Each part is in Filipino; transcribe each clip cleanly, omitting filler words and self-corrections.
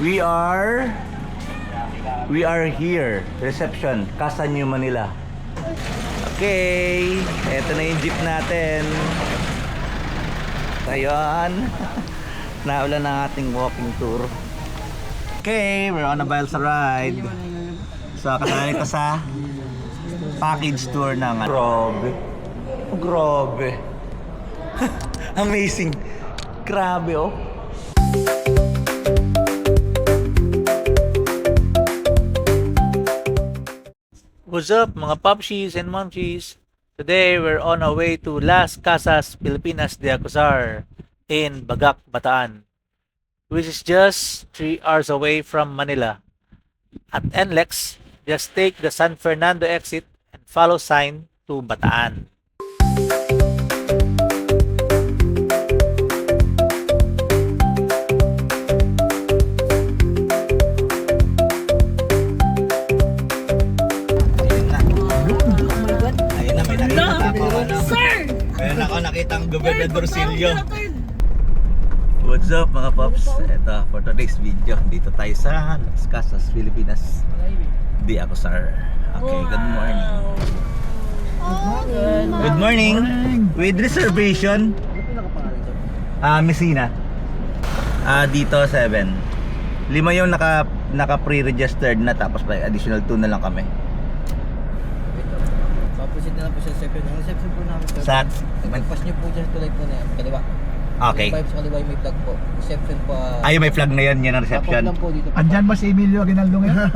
We are here. Reception, Casa New Manila. Okay, eto na yung jeep natin. Ayun. Naulan ang ating walking tour. Okay, we're on a Biles ride. So, kasali ko sa package tour ng grabe. Oh, grabe. Amazing. Grabe, oh. What's up mga popshies and momshies? Today we're on our way to Las Casas Pilipinas de Acuzar in Bagak, Bataan, which is just 3 hours away from Manila. At NLEX, just take the San Fernando exit and follow sign to Bataan. Meron ako nakitang Gobernador Silio. What's up mga pops? Ito for today's video. Dito tayo sa Las Casas Pilipinas de Acuzar. Okay, good morning. Good morning. With reservation. Messina. Dito 7. 5 yung naka pre-registered na, tapos may additional 2 na lang kami. Opposite na lang po siya sa reception. Ang reception po namin sir. Sa? Magpas niyo po dyan sa tulay po na yan, kaliwa. Okay. Yung sa kaliwa yung may flag po. Reception po. Ay, may flag na yun, yan ang reception. Tapos lang po dito po. Andyan ba si Emilio Aguinaldo ngayon?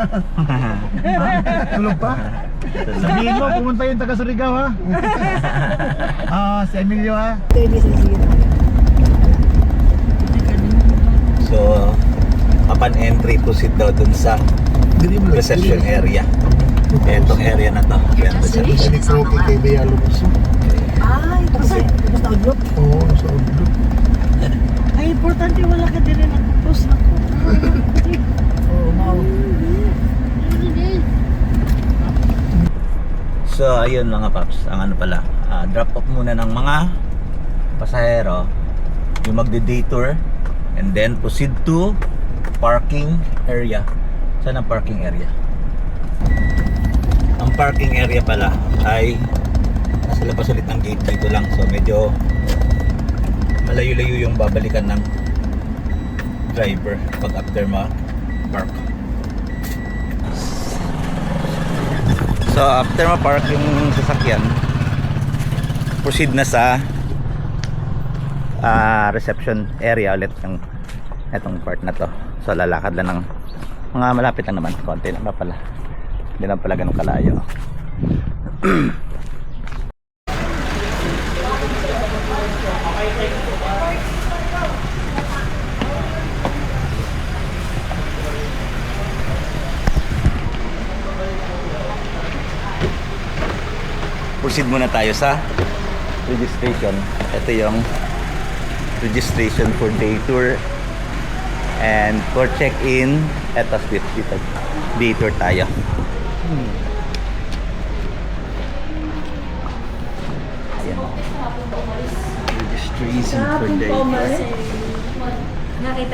Tulog pa? Sabihin mo, pumunta yung taga Surigao ha? Si Emilio ha? So, upon entry, proceed daw dun sa reception area. Etong area na to. Yan, reception. Hindi ko kay Bea Lumos. Ay, kasi basta udlok. Oo, sa Udlok. Ay, importante wala ka din na post na ko. Oo, mau. So, ayun mga paps. Ang ano pala, drop off muna ng mga pasahero. Yung magde-day tour. And then proceed to parking area. Saan ang parking area? Ang parking area pala ay nasa labas ulit ng gate dito lang. So medyo malayo-layo yung babalikan ng driver pag after ma-park. So after ma-park yung sasakyan, proceed na sa reception area ulit ng etong part na to. So lalakad lang ng mga malapit lang naman, konti lang pa pala. Hindi lang pala ganun kalayo. Proceed muna tayo sa registration. Ito yung registration for day tour and for check-in. Ito dito day tour tayo. Ayan. Registration for day tour.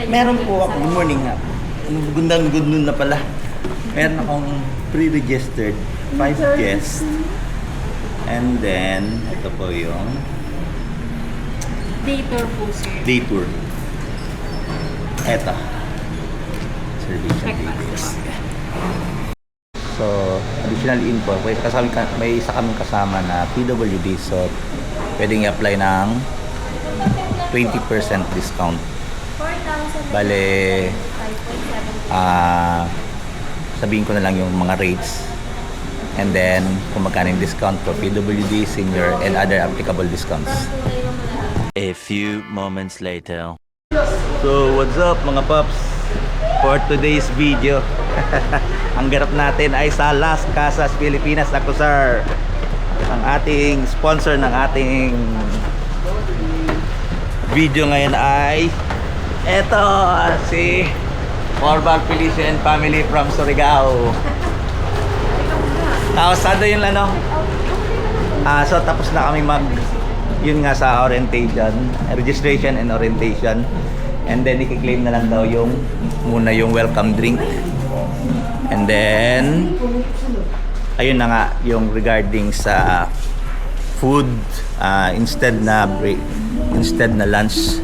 Meron po ako. Good morning nga. Good noon na pala. Meron akong pre-registered 5 guests. And then, ito po yung Day tour po, sir. day tour. Eto. Service and Breakfast. details. So, additional info. May isa kaming kasama na PWD. So, pwedeng i-apply ng 20% discount. 4,000. Bale, 5.7. sabihin ko na lang yung mga rates. And then, kung magkano yung discount for PWD, senior, and other applicable discounts. A few moments later. So, what's up mga paps? For today's video, ang ganap natin ay sa Las Casas Pilipinas Acuzar. Ang ating sponsor ng ating video ngayon ay eto, si Corbal Felicia and family from Surigao. Nakasado yung ano. So tapos na kami yun nga sa orientation, registration and orientation. And then i-claim na lang daw yung muna yung welcome drink. And then ayun na nga yung regarding sa food, instead na lunch,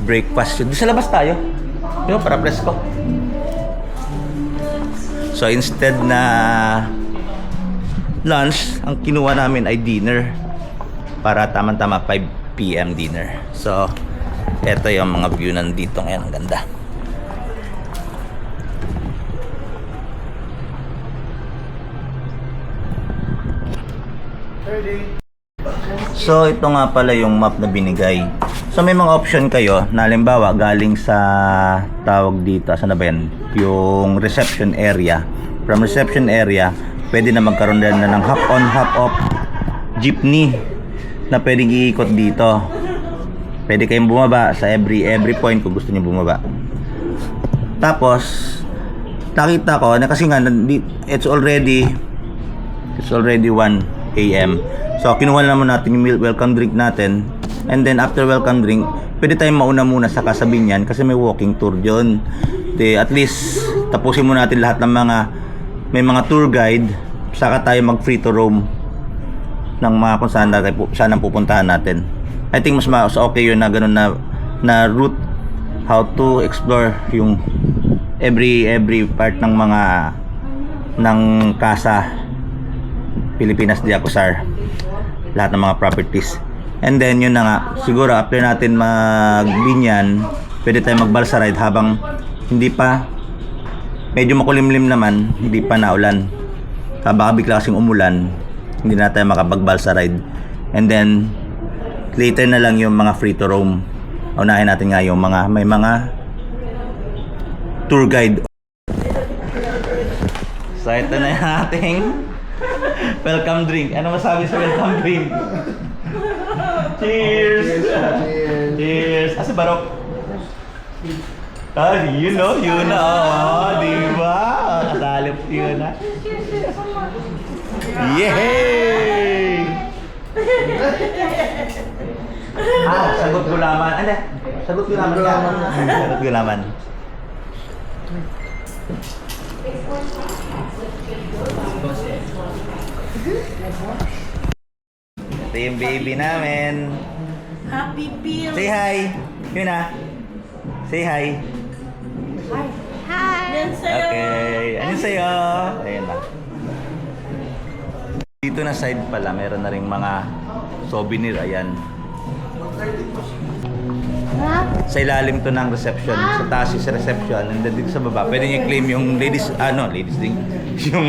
breakfast yun. Di sa labas tayo. Yun, para presko. So instead na lunch, ang kinuha namin ay dinner. Para tama-tama 5 PM dinner. So eto yung mga view nandito ngayon. Ang ganda. So ito nga pala yung map na binigay. So may mga option kayo na halimbawa galing sa tawag dito, saan na ba yan? Yung reception area. From reception area, pwede na magkaroon din na ng hop on hop off jeepney na pwedeng iikot dito. Pwede kayong bumaba sa every point kung gusto niyo bumaba. Tapos nakita ko na kasi nga it's already 1 AM. So kinuha naman natin yung welcome drink natin. And then after welcome drink, pwede tayong mauna muna sa Kasabinyan kasi may walking tour diyon. At least tapusin muna natin lahat ng may mga tour guide, saka tayo mag free to roam ng mga kung saan ang pupuntahan natin. I think mas okay yun na ganun na route, how to explore yung every part ng Casa Pilipinas de Acosar, lahat ng mga properties. And then yun na nga, siguro after natin magbinyan, pwede tayo magbalsa ride habang hindi pa, medyo makulimlim naman, hindi pa naulan. Baka bigla kasing umulan, hindi na tayo makapagbalsa ride. And then later na lang yung mga free to roam. Unahin natin nga yung may mga tour guide. So ito na yung ating welcome drink. Ano masabi sa welcome drink? Cheers! Cheers! Asa Barok? You know, diba? Kasalip yun na. Yay! Sagot gulaman. Ano? Sagot gulaman ka. Sagot gulaman. Ito yung baby namin. Happy Peel. Say hi. Yun na. Say hi. Yan sa'yo. Okay. Ano sa'yo? Ayun na. Dito na side pala, meron na ring mga souvenir. Ayan. Sa ilalim to ng reception. Sa taas is reception. And then dito sa baba, pwede nyo claim yung ladies drink. Yung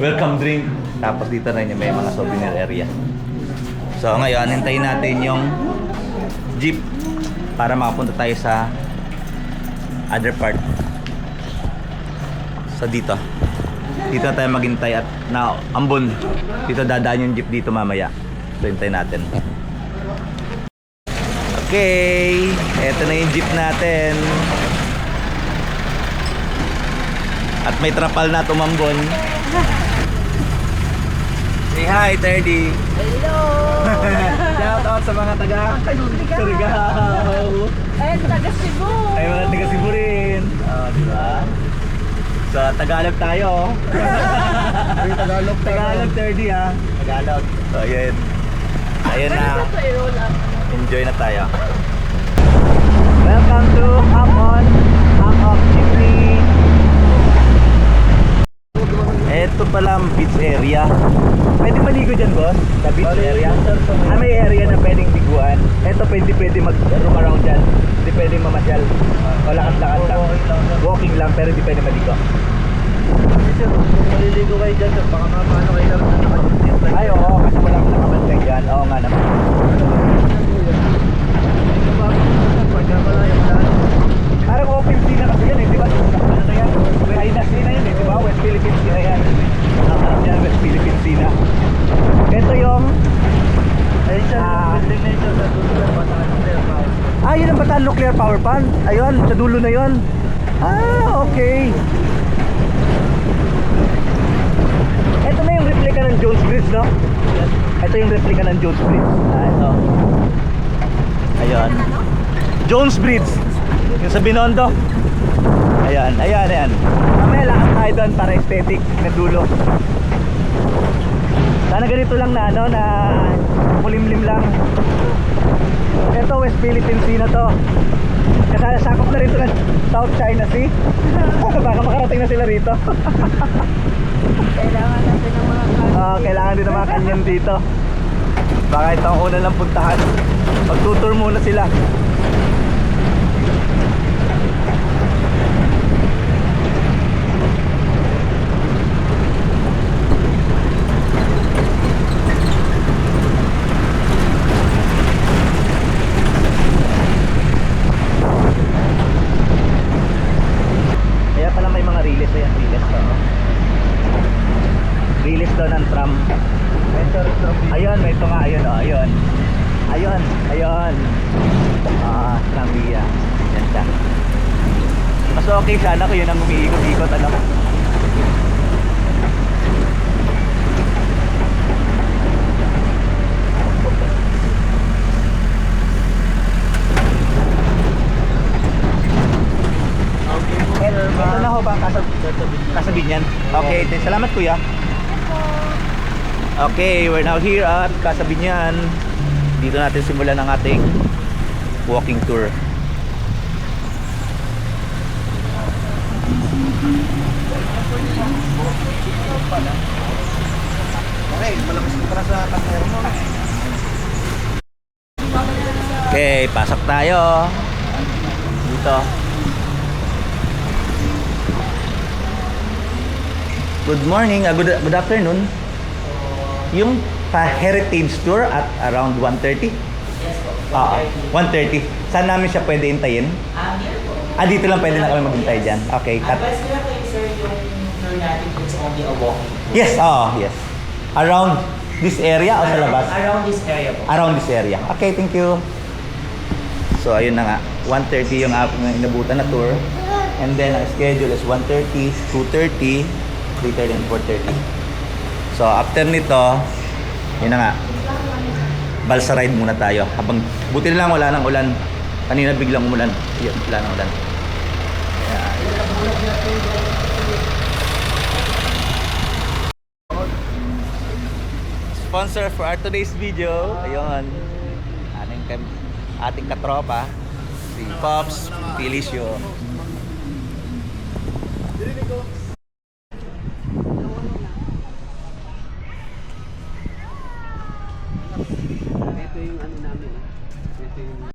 welcome drink. Tapos dito na yun may mga souvenir area. So ngayon, hintayin natin yung jeep para makapunta tayo sa other part. So dito na tayo maghintay at na ambon. Dito dadaan yung jeep dito mamaya. So hintayin natin. Okay, eto na yung jeep natin. At may trapal na tumambon. Say hi, Terdy. Hello. Shout out sa mga taga Surigao. Ay, taga Cebu. Ay, mga taga Cebu rin. Diba? So, Tagalog tayo. Tagalog, Terdy ha. Tagalog. So, ayun. Ayun na. Enjoy na tayo. Welcome to Hop On, Hop Off Jeepney. Ito pala ang beach area. Pwede maligo dyan, boss? Sa beach area? May area na pwedeng liguan. Ito pwede mag-roam around dyan. Hindi pwede mamasyal. O lakad-lakad lang. Walking lang, pero hindi pwede maligo. Maliligo kayo dyan, sir. Baka paano kayo lang na nakadiptip. Ay, oo. Kasi walang nakabantay dyan. Oo nga naman. Parang open sea na kasi yan eh, di ba? Ano na yan? China Sea na yan eh, di ba? West Philippine Sea na yan. Nakakarap yan, West Philippine Sea na. Ito yung Destination sa Tutulan, Bataan Nuclear Power. yun ang Bataan Nuclear Power Plant. Ayun, sa dulo na yun. Okay. Ito na yung replica ng Jones Bridge, no? Ito yung replica ng Jones Bridge. Ito. Ayun. Jones Bridge. Yung sa Binondo. Ayan, ayan, ayan. Mamaya lakad tayo doon para aesthetic na dulo. Sana ganito lang na ano, na kulimlim lang. Ito West Philippine Sea na to. Kasi sakop na rin ito ng South China Sea. Baka makarating na sila rito. Kailangan natin ng mga Kailangan din ng mga kanyan dito. Baka ito ang una lang puntahan. Magtutour muna sila. Kaya pala may mga riles. Ayan, riles to. Riles daw ng tram. Ayun, may ito nga. Ayun, oh, ayun. Ayun, ayun. Tramvia. Yan siya. Mas okay sana kung yun ang umiikot-ikot, ano. Ito na ho ba ang Kasabinyan? Okay, salamat kuya. Okay, we're now here at Kasabinyan. Dito natin simulan ang ating walking tour. Okay, pasok tayo. Dito. Good morning, good afternoon. Yung heritage tour at around 1:30? Yes po. 1:30. Saan namin siya pwede hintayin? Dito lang pwede na kami maghintay dyan. Okay. Advice ko lang kayo, sir, yung tour natin it's only a walking. Yes, yes. Around this area o sa labas? Around this area po. Around this area. Okay, thank you. So, ayun na nga. 1:30 yung inabutan na tour. And then, ang schedule is 1:30, 2:30, 3:30, and 4:30. So, after nito, yun na nga. Balsa ride muna tayo. Buti na lang wala nang ulan. Kanina biglang umulan. Yun, wala nang ulan. Ayan. Sponsor for our today's video. Ayun. Ating katropa. Si Pops Felicio. Ito yung ano namin. Ito yung...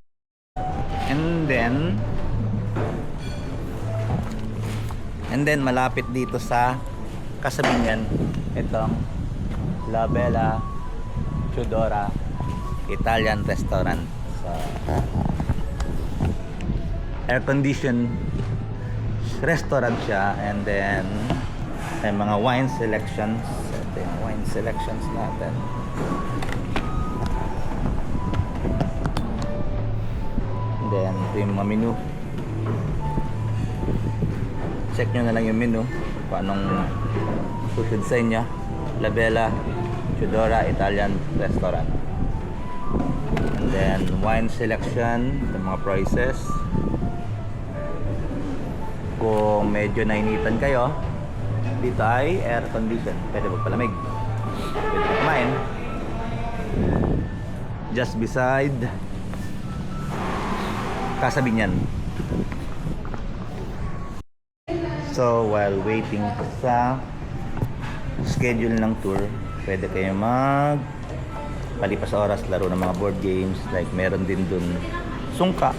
And then malapit dito sa Kasabinyan itong La Bella Chudora Italian Restaurant. So, air conditioned restaurant siya, and then may mga wine selections. Ito yung wine selections natin. And then ito yung mga menu. Check nyo na lang yung menu kung anong suited sa inyo. La Bella Chudora Italian Restaurant. And then wine selection, yung mga prices. Kung medyo nainitan kayo, dito ay air condition. Pwede magpalamig. Pwede kumain. Just beside Kasabinyan. So while waiting sa schedule ng tour, pwede kayo palipas oras, laro ng mga board games. Like meron din dun sungka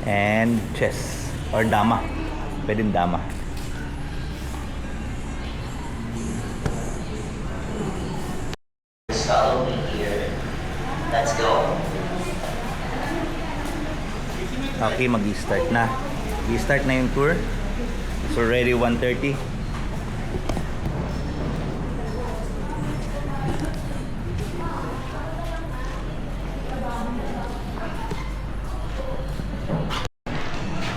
and chess or dama. Pwede dama. Follow me here. Let's go. Okay, mag-start na. I-start na yung tour. So ready 1:30.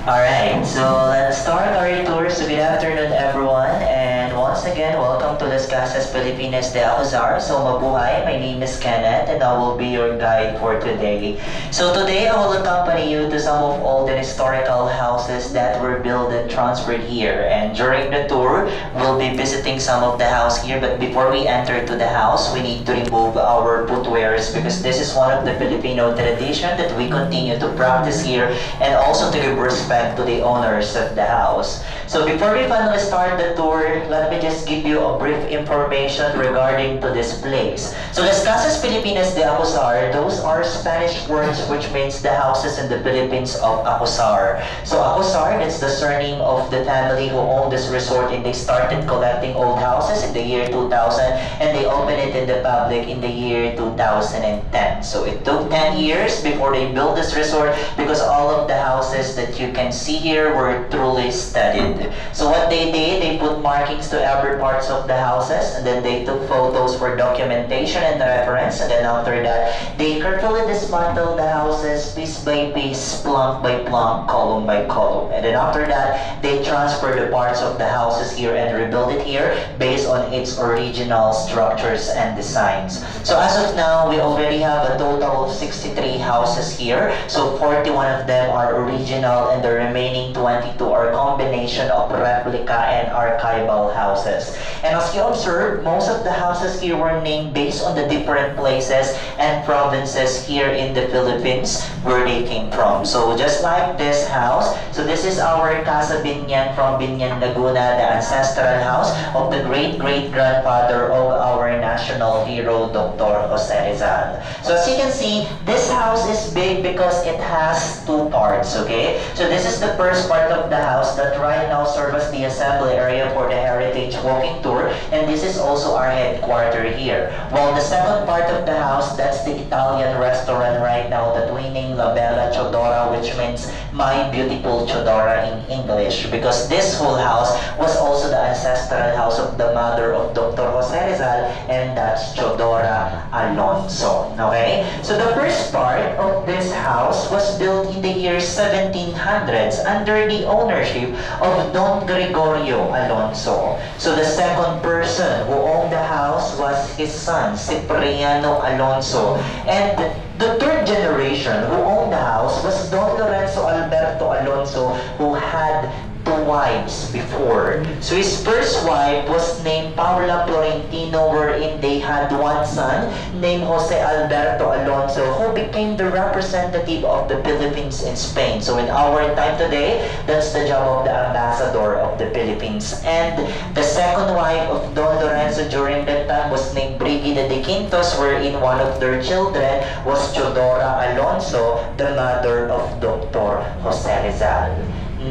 Alright, so let's start our tour. So good afternoon, everyone. And once again, welcome welcome to Las Casas Filipinas de Acuzar. So mabuhay, my name is Kenneth and I will be your guide for today. So today I will accompany you to some of all the historical houses that were built and transferred here. And during the tour, we'll be visiting some of the house here. But before we enter to the house, we need to remove our footwears because this is one of the Filipino tradition that we continue to practice here and also to give respect to the owners of the house. So before we finally start the tour, let me just give you a brief information regarding to this place. So Las Casas Filipinas de Acuzar, those are Spanish words which means the houses in the Philippines of Acuzar. So Acuzar, that's the surname of the family who owned this resort, and they started collecting old houses in the year 2000 and they opened it in the public in the year 2010. So it took 10 years before they built this resort because all of the houses that you can see here were truly studied. So what they did, they put markings to every parts of the houses, and then they took photos for documentation and reference, and then after that, they carefully dismantled the houses piece by piece, plump by plump, column by column. And then after that, they transferred the parts of the houses here and rebuilt it here based on its original structures and designs. So as of now, we already have a total of 63 houses here. So 41 of them are original and the remaining 22 are combination of replica and archival houses. And as you observe, most of the houses here were named based on the different places and provinces here in the Philippines where they came from. So just like this house, so this is our Casa Binyan from Binyan, Laguna, the ancestral house of the great-great-grandfather of our national hero, Dr. Jose Rizal. So as you can see, this house is big because it has two parts, okay? So this is the first part of the house that right now serves as the assembly area for the Heritage Walking Tour, and this is also our headquarters here. While the second part of the house, that's the Italian restaurant right now that we name La Bella Chodora, which means My Beautiful Chodora in English, because this whole house was also the ancestral house of the mother of Dr. Jose Rizal, and that's Chodora Alonso. Okay? So the first part of this house was built in the year 1700s under the ownership of Don Gregorio Alonso. So the second person who owned the house was his son, Cipriano Alonso. And the third generation who owned the house was Don Lorenzo Alberto Alonso, who had two wives before. So his first wife was named Paula Florentino, wherein they had one son named Jose Alberto Alonso, who became the representative of the Philippines in Spain. So in our time today, that's the job of the ambassador of the Philippines. And the second wife of Don Lorenzo during that time was named Brigida de Quintos, wherein one of their children was Chodora Alonso, the mother of Dr. Jose Rizal.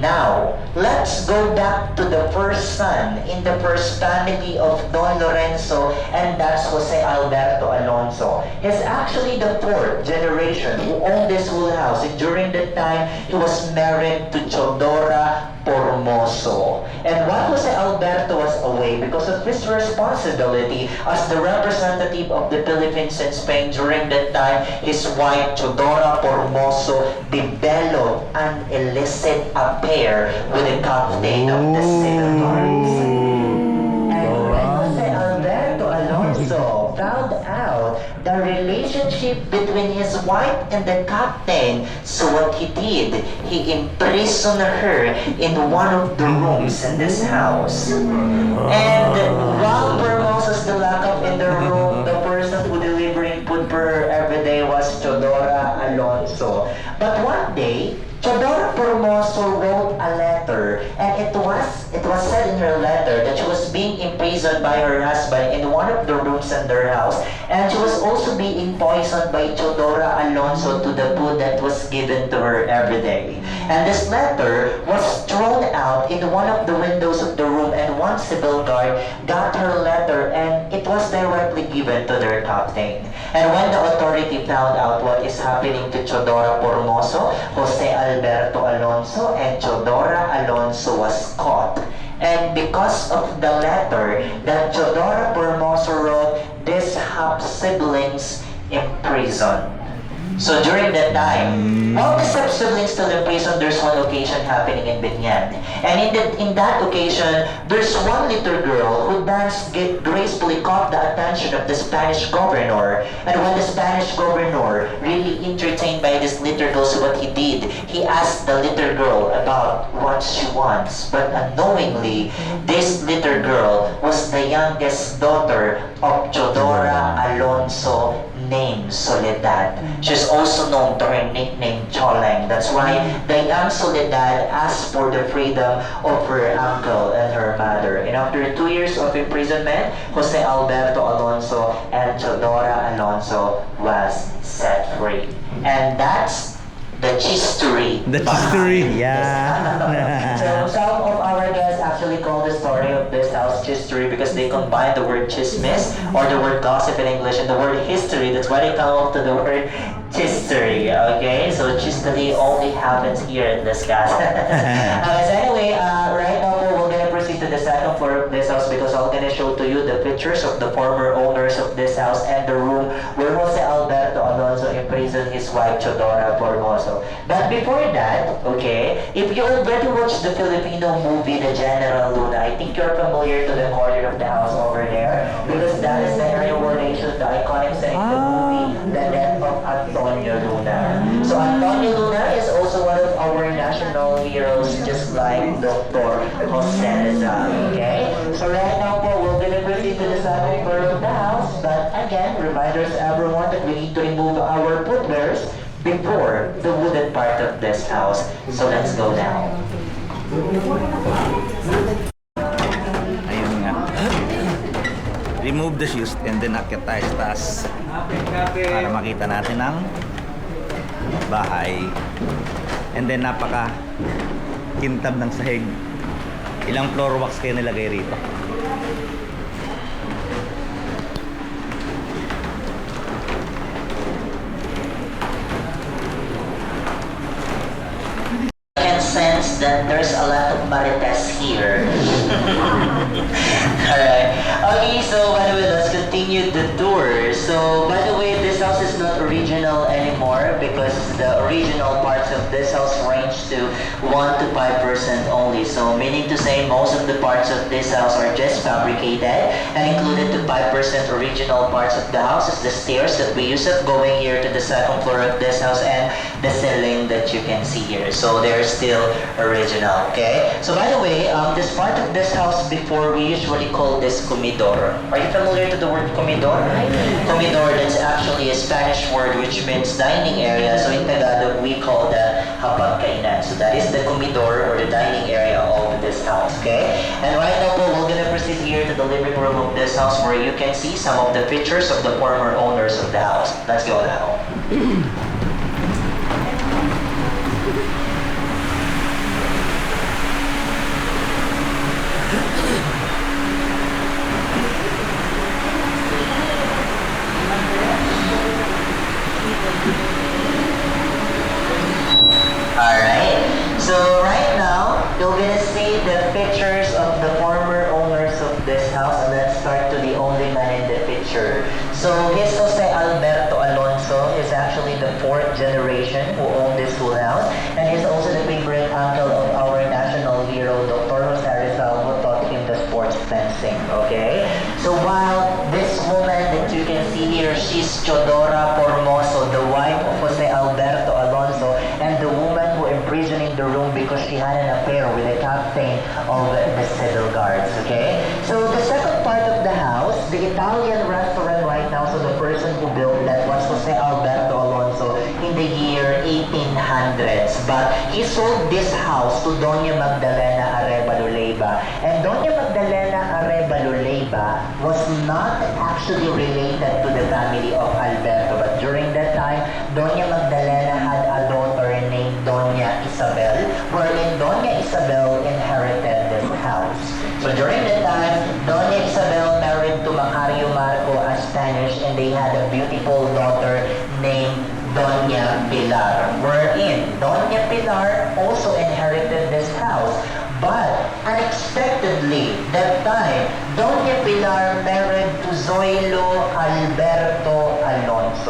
Now, let's go back to the first son in the first family of Don Lorenzo, and that's Jose Alberto Alonso. He's actually the fourth generation who owned this whole house, and during that time, he was married to Chodora Formoso. And while Jose Alberto was away, because of his responsibility as the representative of the Philippines in Spain during that time, his wife Chodora Formoso developed an illicit affair with the captain of the Civil Guards. And when Jose Alberto Alonso found out the relationship between his wife and the captain, so what he did, he imprisoned her in one of the rooms in this house. And while Formoso still locked up in the room, the person who delivering food for her every day was Chodora Alonso. But one day, Chodora Formoso wrote a letter, and it was said in her letter that she was being imprisoned by her husband in one of the rooms in their house, and she was also being poisoned by Chodora Alonso to the food that was given to her every day. And this letter was thrown out in one of the windows of the room, and one civil guard got her letter, and it was directly given to their captain. And when the authority found out what is happening to Chodora Formoso, Jose Alberto Alonso and Chodora Alonso was caught. And because of the letter that Chodora Formoso wrote, these half-siblings imprisoned. So during that time, while the siblings still in prison, there's one occasion happening in Binyan. And in that occasion, there's one little girl who gracefully caught the attention of the Spanish governor. And when the Spanish governor, really entertained by this little girl, so what he did, he asked the little girl about what she wants. But unknowingly, this little girl was the youngest daughter of Chodora Alonso, named Soledad. She's also known to her nickname Choleng. That's why the young Soledad asked for the freedom of her uncle and her mother. And after 2 years of imprisonment, Jose Alberto Alonso and Chodora Alonso was set free. And that's the history. The history, yeah. So some of our guests actually call the story of this house history because they combine the word chismis or the word gossip in English and the word history. That's why they come up to the word history. Okay, so history only happens here in this cast. So anyway, right now we're gonna proceed to the second floor of this house because I'm gonna show to you the pictures of the former owners of this house and the room where Jose Alberto Alonso imprisoned his wife Chodora Formoso. But before that, okay, if you already watched the Filipino movie The General Luna, I think you're familiar to the corner of the house over there because that is the area where they shoot the iconic scene in the movie, The Death of Antonio Luna. So Antonio Luna is also one of our national heroes, just like Dr. Jose Rizal, okay? So right now po, we're gonna proceed to the second floor of the house, but again, reminders everyone that we need to remove our footwears before the wooden part of this house. So let's go down. Ayun nga. Remove the shoes and then akit tayo sa taas para makita natin ang bahay. And then napaka kintab ng sahig. Ilang floor wax kayo nilagay rito? I can sense that there's a lot of marites here. Alright. Okay, so by the way, let's continue the tour. So, by the way, this house is not original anymore because the original parts of this house range to 1 to 5% only. So, meaning to say most of the parts of this house are just fabricated and included to 5% original parts of the house is the stairs that we use up going here to the second floor of this house and the ceiling that you can see here. So, they're still original, okay? So, by the way, this part of this house before we usually call this comedor. Are you familiar to the word comedor? Comedor, that's actually a Spanish word which means dining area. So in Tagalog, we call that hapagkainan. So that is the comedor or the dining area of this house, okay? And right now po, we're gonna proceed here to the living room of this house where you can see some of the pictures of the former owners of the house. Let's go now. Alright, so right now, you're gonna see the pictures of the former owners of this house, and let's start to the only man in the picture. So, his Jose Alberto Alonso is actually the 4th generation who owned this whole house, and he's also the favorite uncle of our national hero, Dr. Jose Rizal, who taught him the sports fencing, okay? So, while this woman that you can see here, she's Chodora Formoso, the wife of Jose Alberto Alonso, and the woman who imprisoned in the room because she had an affair with the captain of the civil guards, okay? So the second part of the house, the Italian restaurant right now, so the person who built that was Jose Alberto Alonso in the year 1800s. But he sold this house to Doña Magdalena Arevalo Leyva. And Doña Magdalena Arevalo Leyva was not actually related to the family of Alberto. But during that time, Doña Magdalena had a daughter named Doña Isabel, wherein Doña Isabel inherited this house. So during that time, Doña Isabel married to Macario Marco, a Spanish, and they had a beautiful daughter named Doña Pilar, wherein Doña Pilar also inherited this house. But unexpectedly, that time, Doña Pilar married to Zoilo Alberto Alonso.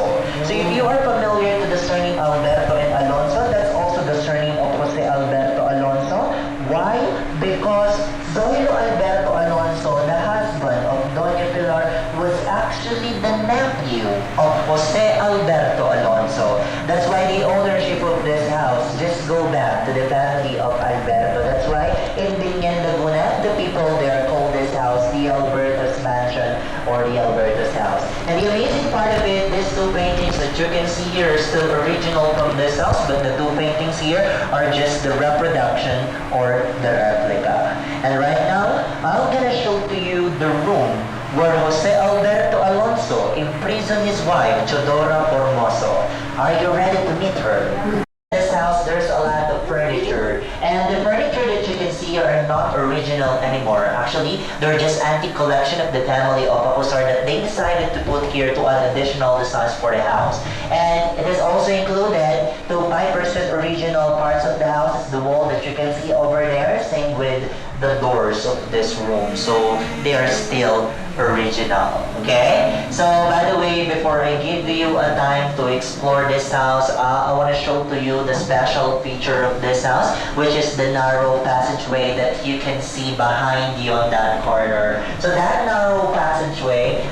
or the Alberto's house. And the amazing part of it, these two paintings that you can see here are still original from this house, but the two paintings here are just the reproduction or the replica. And right now, I'm gonna show to you the room where Jose Alberto Alonso imprisoned his wife, Chodora Formoso. Are you ready to meet her? In this house, there's a lot of furniture. And the furniture that you can see are not original anymore. Actually, they're just antique collection of the family of Acosar that they decided to put here to add additional designs for the house. And it is also included to 5% original parts of the house. The wall that you can see over there, same with the doors of this room. So they are still original. Okay? So by the way, before I give you a time to explore this house, I want to show to you the special feature of this house, which is the narrow passageway that you can see behind you on that corner. So that narrow passageway,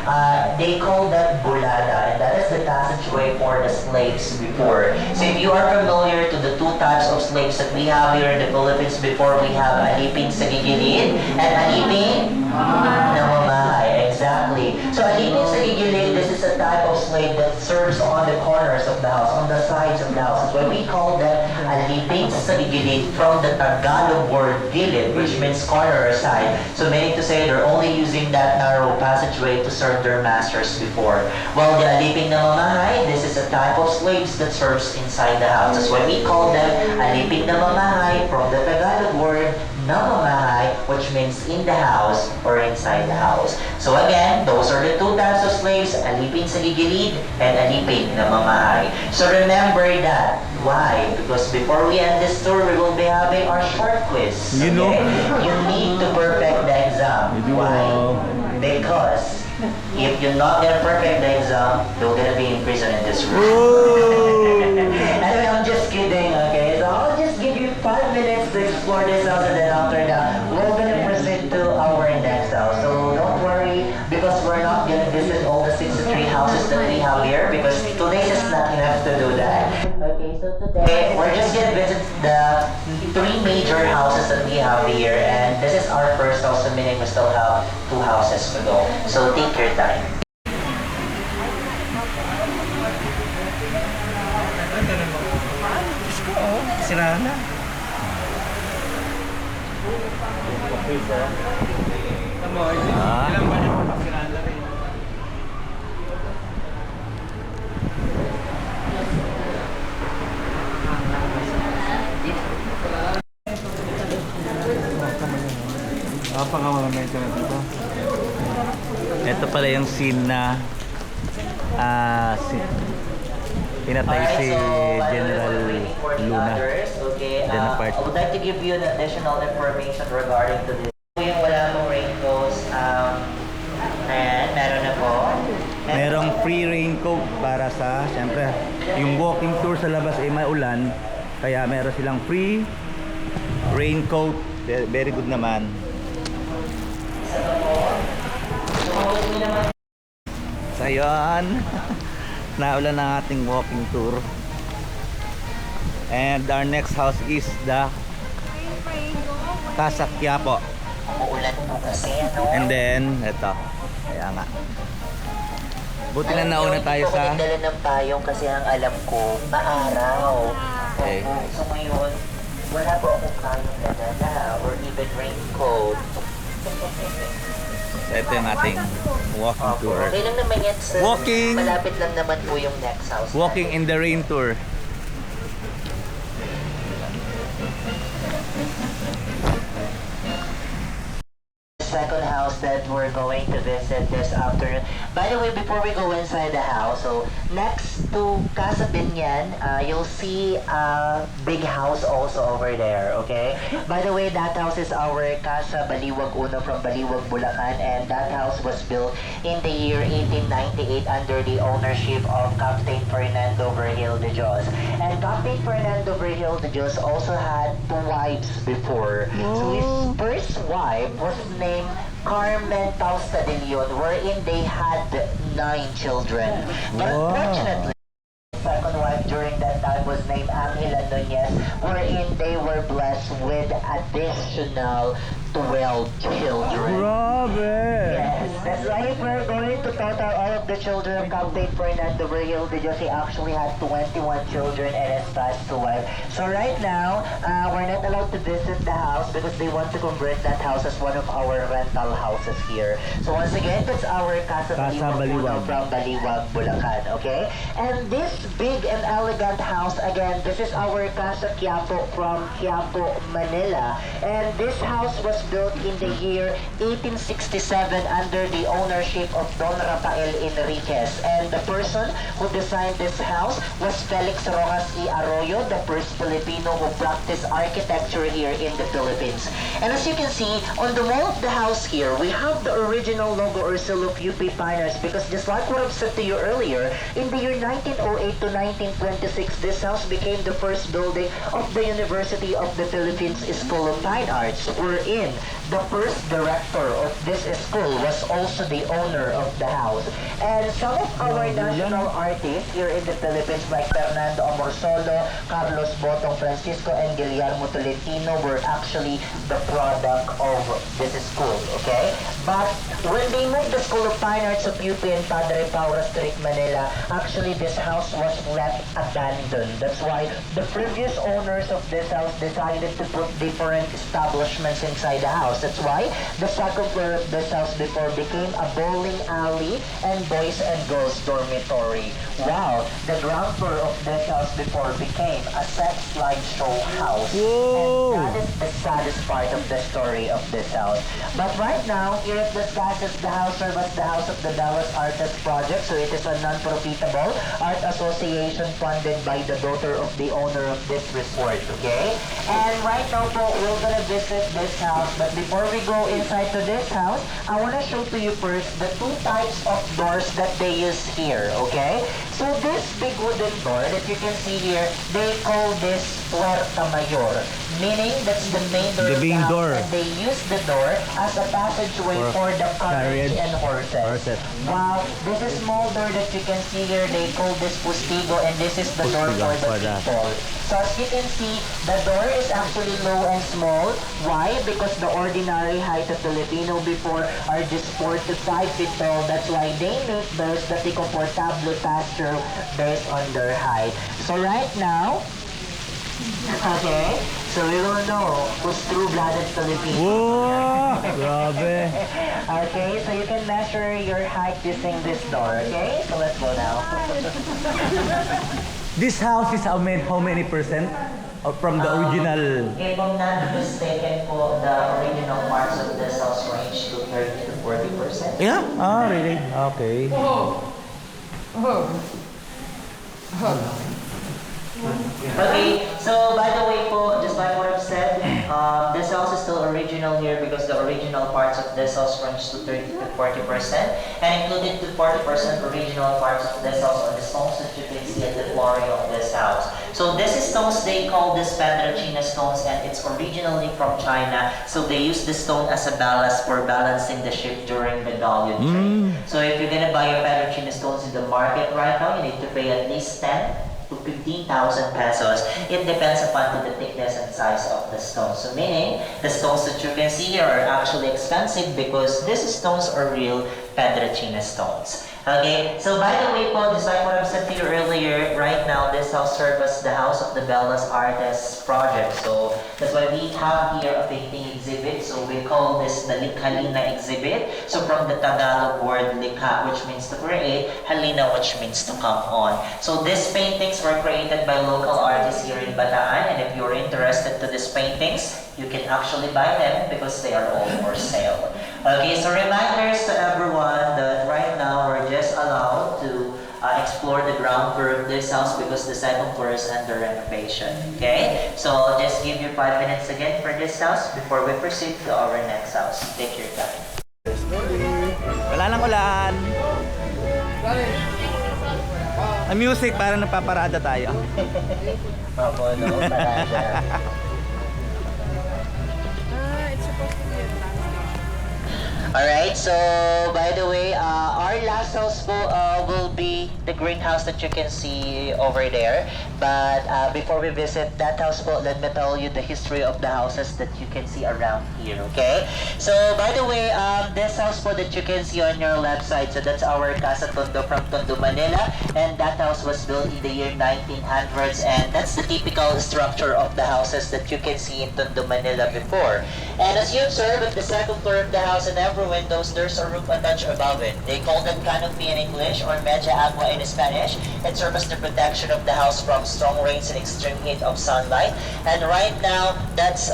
they call that bulada, and that is the passageway for the slaves before. So if you are familiar to the two types of slaves that we have here in the Philippines before, we have alipin sa gigilid and alipin na mamahay. Exactly. So alipin sa gigilid, this is a type of slave that serves on the corners of the house, on the sides of the house. That's why we call that alipin sa gigilid, from the Tagalog word gilid, which means corner or side. So meaning to say they're only using that narrow passageway to serve their masters before. While the alipin na mamahay, this is a type of slaves that serves inside the house. That's why we call them alipin na mamahay, from the Tagalog word na mamahay, which means in the house or inside the house. So again, those are the two types of slaves, alipin sa gigilid and alipin na mamahay. So remember that. Why? Because before we end this tour, we will be having our short quiz. You know. You need to perfect the exam. Why? Because if you're not gonna perfect the exam, you're gonna be in prison in this room. Anyway, I'm just kidding, okay? So I'll just give you 5 minutes to explore this house, and then after that, we're gonna proceed to our next house. So don't worry, because we're not gonna visit all the 63 houses that we have here, because today is not enough to do that. Okay, so today, we're just gonna visit the 3 major houses that we have here, and this is our first house, so meaning we still have 2 houses to go. So take your time. Ito pala yung scene na pinatay si General Luna. Okay, General I would like to give you an additional information regarding to this. Yung wala pong raincoats, ayan, meron na po. Merong free raincoat para sa, siyempre, yung walking tour sa labas ay maulan, kaya meron silang free raincoat. Very good naman. So yun, naulan ang ating walking tour. And our next house is the Casa Quiapo. Uulan po kasi, ano? And then, eto, kaya nga. Buti na nauna tayo sa... Hindi ko ng payong kasi ang alam ko, maaraw. Okay. So ngayon, wala po akong payong na dala or even raincoat. So ito yung ating walking tour. Okay lang naman yan, sir. Walking. Malapit lang naman po yung next house. Walking in the rain tour. Second house that we're going to visit this afternoon. By the way, before we go inside the house, so next to Casa Binyan, you'll see a big house also over there, okay? By the way, that house is our Casa Baliwag Uno from Baliwag, Bulacan, and that house was built in the year 1898 under the ownership of Captain Fernando Vergil de Dios. And Captain Fernando Vergil de Dios also had 2 wives before. So his first wife was named Carmen Tausta de Leon, wherein they had 9 children. But unfortunately, the second wife during that time was named Angela Nunez, wherein they were blessed with additional 12 children. Grabe! Yes, that's why if we're going total, all of the children of Captain Fernando Virgil de Jose actually had 21 children and his past 12. So right now, we're not allowed to visit the house because they want to convert that house as one of our rental houses here. So once again, that's our Casa Baliwag from Baliwag, Bulacan, okay? And this big and elegant house, again, this is our Casa Quiapo from Quiapo, Manila. And this house was built in the year 1867 under the ownership of Don Rafael Enriquez. And the person who designed this house was Felix Rojas y Arroyo, the first Filipino who practiced architecture here in the Philippines. And as you can see, on the wall of the house here, we have the original logo or seal of UP Pioneers, because just like what I've said to you earlier, in the year 1908 to 1926, this house became the first building of the University of the Philippines School of Fine Arts, wherein the first director of this school was also the owner of the house. And some of our national artists here in the Philippines like Fernando Amorsolo, Carlos Botong Francisco, and Guillermo Tolentino were actually the product of this school, okay? But when they moved the School of Fine Arts of UP in Padre Paura Street, Manila, actually this house was left abandoned. That's why the previous owners of this house decided to put different establishments inside the house. That's why the second floor of this house before became a bowling alley and boys and girls dormitory. Wow, the ground floor of this house before became a sex slideshow house. Whoa! And that is the saddest part of the story of this house. But right now, here at the Casas, the house serves as the House of the Dallas Artist Project. So it is a non-profitable art association funded by the daughter of the owner of this resort, okay? And right now po, we're gonna visit this house. But before we go inside to this house, I wanna show to you first the two types of doors that they use here, okay? So this big wooden door that you can see here, they call this Puerta Mayor, meaning that's the main door The of main the house, door. and they use the door as a passageway for the carriage and horses. Wow, this is small door that you can see here, they call this Pustigo, and this is the door for the people. So as you can see, the door is actually low and small. Why? Because the ordinary height of Filipino before are just 4 to 5 feet tall. That's why they make doors that they comfortable faster based on their height. So right now, okay, so we will know who's true-blooded Filipino. Whoa! Grabe. Okay, so you can measure your height using this door, okay? So let's go now. This house is how many percent from the original? If I'm not mistaken po, the original parts of this house range to 30 to 40%. Yeah? Ah, really? Okay. Okay, so by the way po, just like what I've said, this house is still original here because the original parts of this house range to 30 to 40%, and included to 40% original parts of this house are the stones that you can see at the flooring of this house. So this is stones they call this Petrachina stones, and it's originally from China. So they use the stone as a ballast for balancing the ship during the galleon trade. So if you're gonna buy a Petrachina stones in the market right now, you need to pay at least 10 to 15,000 pesos. It depends upon the thickness and size of the stone. So meaning, the stones that you can see here are actually expensive because these stones are real Petrachina stones. Okay, so by the way po, just like what I've said to you earlier, right now this house serves as the House of the Bellas Artists Project. So that's why we have here a painting exhibit. So we call this the Likhalina exhibit. So from the Tagalog word likha, which means to create, halina, which means to come on. So these paintings were created by local artists here in Bataan, and if you're interested to these paintings, you can actually buy them because they are all for sale. Okay, so reminders to everyone that right now we're just allowed to explore the ground floor of this house because the second floor is under renovation. Okay, so I'll just give you 5 minutes again for this house before we proceed to our next house. Take your time. Wala nang ulan. Ang music, parang napaparada tayo. Opo, no, parada. It's supposed to be a Alright, so by the way, our last house po will be the greenhouse that you can see over there. But before we visit that house po, let me tell you the history of the houses that you can see around here, okay? So, by the way, this house po that you can see on your left side, so that's our Casa Tondo from Tondo, Manila. And that house was built in the year 1900s, and that's the typical structure of the houses that you can see in Tondo, Manila before. And as you observe at the second floor of the house, in every windows, there's a roof attached above it. They call that canopy in English or media agua in Spanish. It serves as the protection of the house from strong rains and extreme heat of sunlight. And right now, that's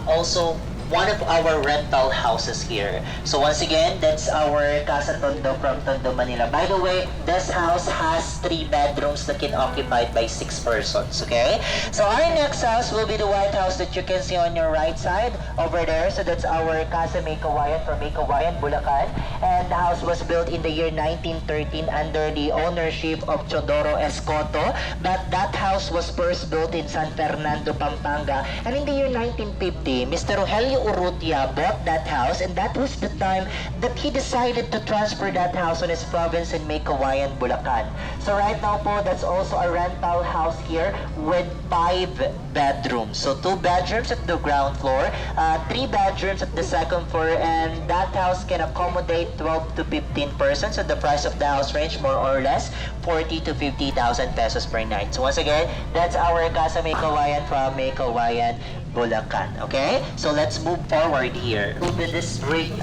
also one of our rental houses here. So once again, that's our Casa Tondo from Tondo, Manila. By the way, this house has 3 bedrooms that can occupied by 6 persons, okay? So our next house will be the white house that you can see on your right side over there. So that's our Casa May Kawayan from May Kawayan, Bulacan. And the house was built in the year 1913 under the ownership of Chodoro Escoto. But that house was first built in San Fernando, Pampanga. And in the year 1950, Mr. Rogelio Urrutia bought that house, and that was the time that he decided to transfer that house on his province in May Kawayan, Bulacan. So right now po, that's also a rental house here with 5 bedrooms. So 2 bedrooms at the ground floor, 3 bedrooms at the second floor, and that house can accommodate 12 to 15 persons. So the price of the house range more or less 40 to 50,000 pesos per night. So once again, that's our Casa May Kawayan from May Kawayan, Bulacan. Okay, so let's move forward here. Open this big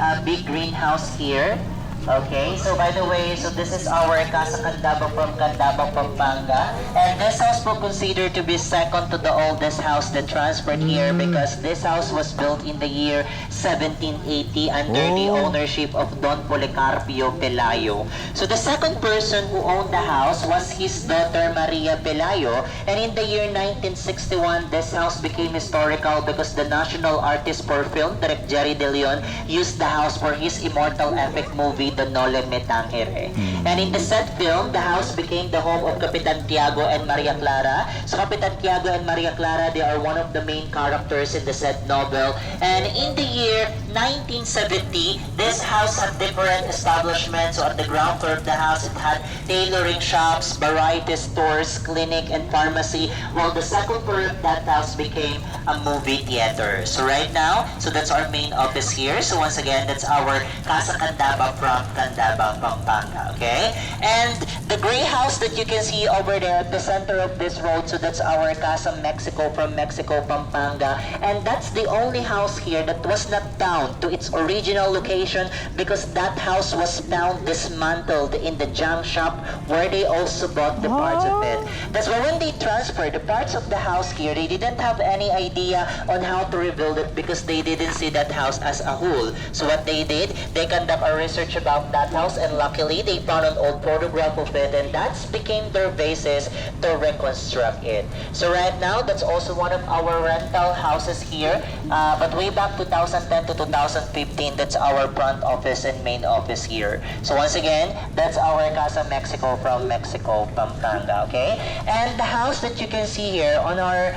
greenhouse here. Okay, so by the way, so this is our Casa Candaba from Candaba, Pampanga. And this house was considered to be second to the oldest house that transferred here because this house was built in the year 1780 under the ownership of Don Policarpio Pelayo. So the second person who owned the house was his daughter Maria Pelayo. And in the year 1961, this house became historical because the national artist for film, Direk Jerry De Leon, used the house for his immortal epic movie, The Nole Me Tangere. And in the said film, the house became the home of Capitan Tiago and Maria Clara. So Capitan Tiago and Maria Clara, they are one of the main characters in the said novel. And in the year 1970, this house had different establishments. So at the ground floor of the house, it had tailoring shops, variety stores, clinic, and pharmacy, while the second floor of that house became a movie theater. So right now, so that's our main office here. So once again, that's our Casa Candaba from Candaba, Pampanga, okay? And the gray house that you can see over there at the center of this road, so that's our Casa Mexico from Mexico, Pampanga. And that's the only house here that was not found to its original location because that house was found dismantled in the junk shop where they also bought the parts of it. That's why when they transferred the parts of the house here, they didn't have any idea on how to rebuild it because they didn't see that house as a whole. So what they did, they conduct a research about that house, and luckily they found an old photograph of it, and that's became their basis to reconstruct it. So right now, that's also one of our rental houses here, but way back 2010 to 2015, that's our front office and main office here. So once again, that's our Casa Mexico from Mexico, Pampanga, okay? And the house that you can see here on our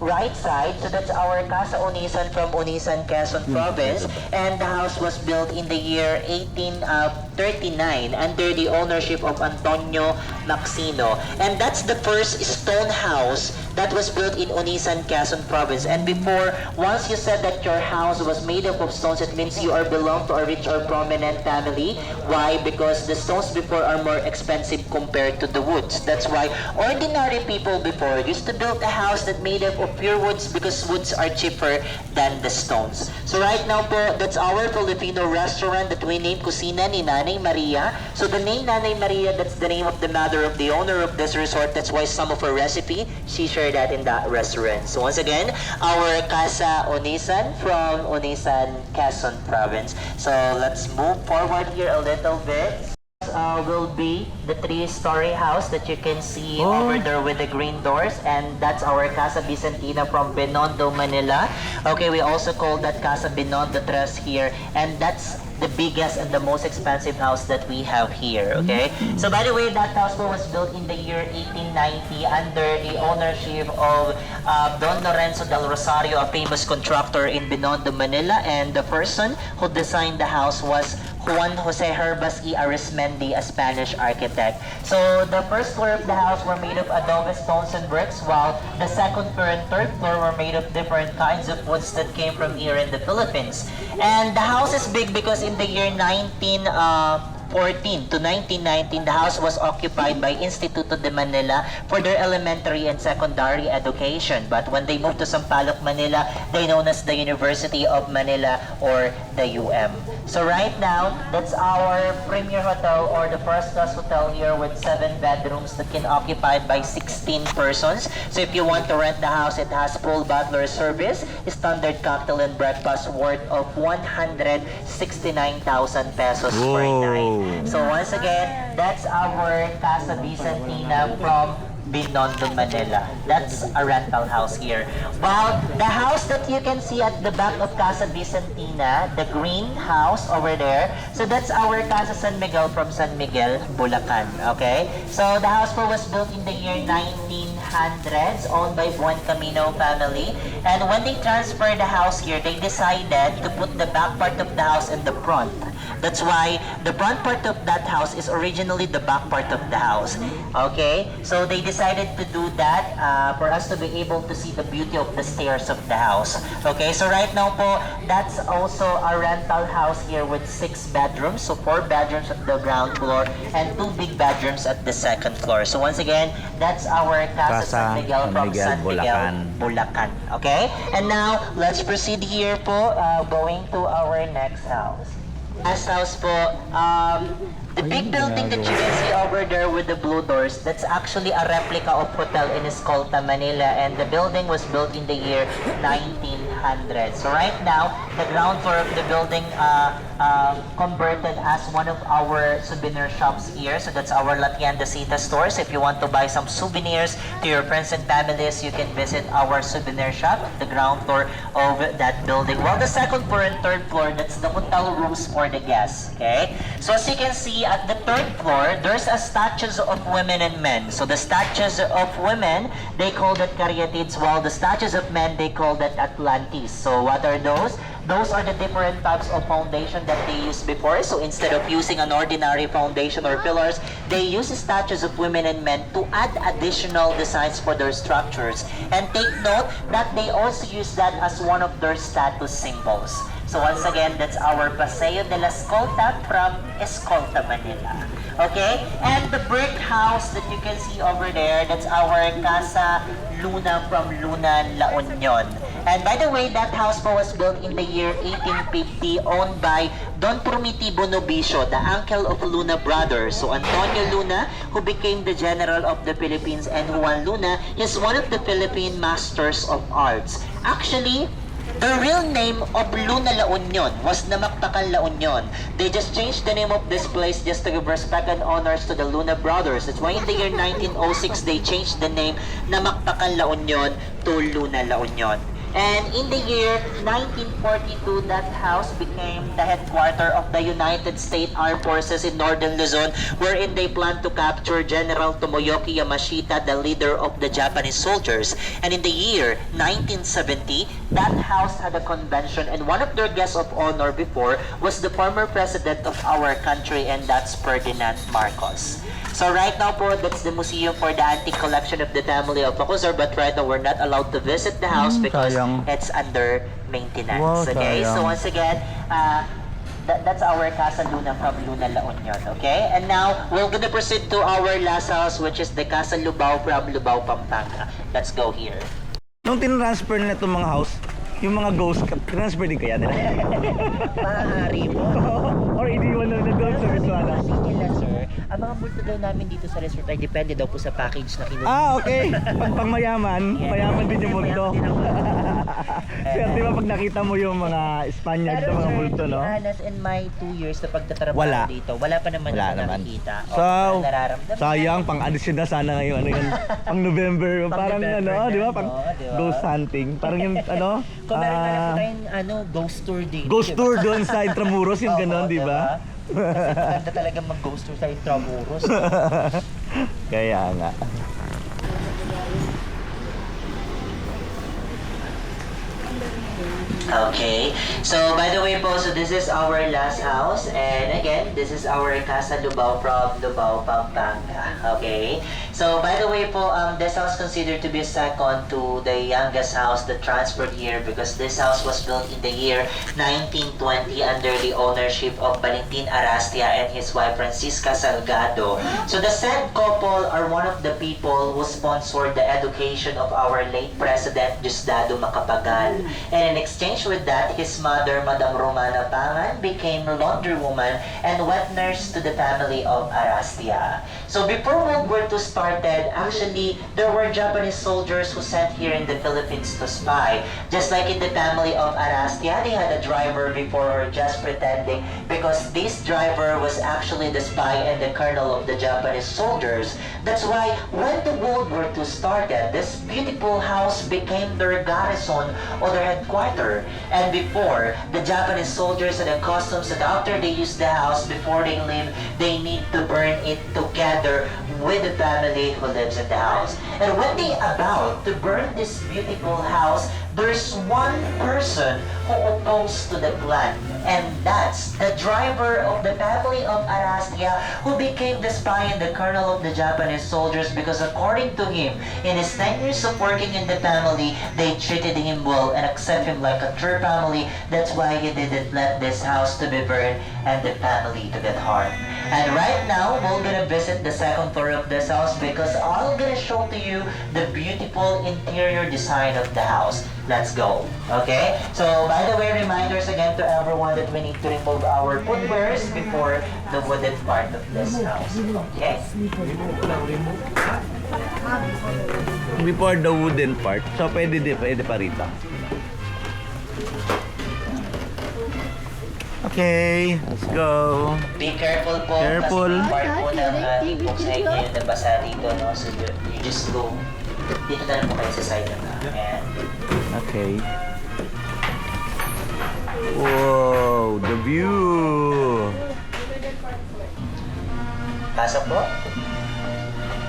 right side, so that's our Casa Unisan from Unisan, Quezon Province, and the house was built in the year 1839 under the ownership of Antonio Maxino. And that's the first stone house that was built in Unisan, Quezon Province. And before, once you said that your house was made up of stones, it means you are belong to a rich or prominent family. Why? Because the stones before are more expensive compared to the woods. That's why ordinary people before used to build a house that made up of pure woods because woods are cheaper than the stones. So right now po, that's our Filipino restaurant that we named Kusina ni Nanay Maria. So the name Nanay Maria, that's the name of the mother of the owner of this resort. That's why some of her recipe, she shared that in that restaurant. So once again, our Casa Unisan from Unisan, Quezon Province. So let's move forward here a little bit. Will be the 3-story house that you can see over there with the green doors, and that's our Casa Vicentina from Binondo, Manila. Okay, we also call that Casa Binondo Tres here, and that's the biggest and the most expensive house that we have here, okay? So by the way, that house was built in the year 1890 under the ownership of Don Lorenzo del Rosario, a famous contractor in Binondo, Manila, and the person who designed the house was Juan Jose Herbas y Arizmendi, a Spanish architect. So the first floor of the house were made of adobe stones and bricks, while the second floor and third floor were made of different kinds of woods that came from here in the Philippines. And the house is big because in the year 1914 to 1919, the house was occupied by Instituto de Manila for their elementary and secondary education. But when they moved to Sampaloc, Manila, they known as the University of Manila or the UM. So right now, that's our premier hotel or the first class hotel here with 7 bedrooms that can occupied by 16 persons. So if you want to rent the house, it has full butler service, standard cocktail and breakfast worth of 169,000 pesos per night. So once again, that's our Casa Vicentina from Binondo, Manila. That's a rental house here. Well, the house that you can see at the back of Casa Vicentina, the green house over there, so that's our Casa San Miguel from San Miguel, Bulacan. Okay? So the house was built in the year 1900s, owned by Buen Camino family. And when they transferred the house here, they decided to put the back part of the house in the front. That's why the front part of that house is originally the back part of the house. Okay? So they decided to do that for us to be able to see the beauty of the stairs of the house. Okay? So right now po, that's also a rental house here with 6 bedrooms. So 4 bedrooms at the ground floor and 2 big bedrooms at the second floor. So once again, that's our Casa San Miguel from San Miguel, Bulacan. Okay? And now, let's proceed here po, going to our next house. Last house po, the big building that you can see over there with the blue doors, that's actually a replica of Hotel in Escolta, Manila, and the building was built in the year 1900. So right now, the ground floor of the building converted as one of our souvenir shops here. So that's our La Tienda Cita stores. If you want to buy some souvenirs to your friends and families, you can visit our souvenir shop at the ground floor of that building. Well, the second floor and third floor, that's the hotel rooms for the guests. Okay? So as you can see, at the third floor, there's a statues of women and men. So the statues of women, they call that Caryatids, while the statues of men, they call that Atlantis. So what are those? Those are the different types of foundation that they used before. So instead of using an ordinary foundation or pillars, they use statues of women and men to add additional designs for their structures. And take note that they also use that as one of their status symbols. So once again, that's our Paseo de la Escolta from Escolta, Manila. Okay? And the brick house that you can see over there, that's our Casa Luna from Luna, La Union. And by the way, that house po was built in the year 1850, owned by Don Promitibo Novicio, the uncle of Luna brothers. So Antonio Luna, who became the general of the Philippines, and Juan Luna is one of the Philippine masters of arts. Actually, the real name of Luna La Union was Namaktakan La Union. They just changed the name of this place just to give respect and honors to the Luna brothers. That's why in the year 1906, they changed the name Namaktakan La Union to Luna La Union. And in the year 1942, that house became the headquarters of the United States Armed Forces in Northern Luzon, wherein they planned to capture General Tomoyoki Yamashita, the leader of the Japanese soldiers. And in the year 1970, that house had a convention, and one of their guests of honor before was the former president of our country, and that's Ferdinand Marcos. So right now po, that's the museum for the antique collection of the family of Macuzar, but right now we're not allowed to visit the house because it's under maintenance. Wow, Okay, sayang. so once again, that's our Casa Luna from Luna La Union. Okay, and now we're gonna proceed to our last house, which is the Casa Lubao from Lubao, Pampanga. Let's go here. Nung tinransfer na itong mga house, yung mga ghost, transfer din kaya nila? Maaari po. Or iniwan na doon sa Venezuela? Sige lang, sir. Ang mga multo daw namin dito sa resort ay depende daw po sa package na kinuha. Ah, okay. Pag mayaman, mayaman din yung multo. Swerte ba pag nakita mo yung mga Spaniards na mga multo, no? Honest, in my 2 years na pagtatrabaho Wala. dito, wala pa naman Wala ako naman. nakikita. So, nararamdaman. sayang, pang-addition na sana ngayon. Ano yun? Pang November. Parang November ano, na, di ba? Pang no? Di ba? ghost hunting. Parang yung ano? Kung meron ka na tayong ghost tour dito. Ghost diba? tour doon sa Intramuros, yung Oo, ganon, di ba? Kasi maganda talaga mag-ghost tour sa Intramuros. Kaya nga. Okay, so by the way po, so this is our last house, and again, this is our Casa Lubao from Lubao, Pampanga. Okay, so by the way po, this house considered to be second to the youngest house that transferred here because this house was built in the year 1920 under the ownership of Valentin Arastia and his wife Francisca Salgado. So the said couple are one of the people who sponsored the education of our late President Diosdado Macapagal, and in exchange with that, his mother, Madam Romana Pangan, became laundrywoman and wet nurse to the family of Arastia. So before World War II started, actually, there were Japanese soldiers who sent here in the Philippines to spy. Just like in the family of Arastia, they had a driver before or just pretending because this driver was actually the spy and the colonel of the Japanese soldiers. That's why when the World War II started, this beautiful house became their garrison or their headquarters. And before, the Japanese soldiers had a custom that after they use the house, before they leave, they need to burn it together with the family who lives in the house. And when they about to burn this beautiful house, there's one person who opposed to the plan, and that's the driver of the family of Arastia who became the spy and the colonel of the Japanese soldiers because according to him, in his 10 years of working in the family, they treated him well and accept him like a true family. That's why he didn't let this house to be burned and the family to get harmed. And right now, we're gonna visit the second floor of this house because I'm gonna show to you the beautiful interior design of the house. Let's go. Okay? So, by the way, reminders again to everyone that we need to remove our footwears before the wooden part of this house. Okay? Before the wooden part, so pwede pa rito. Okay, let's go. Be careful po. Careful. Kasi part po ng ating buksan ngayon na basa dito, no? So, you just go. Dito na lang po kayo sa side na. Ayan. Okay. Wow, the view. Pasok po.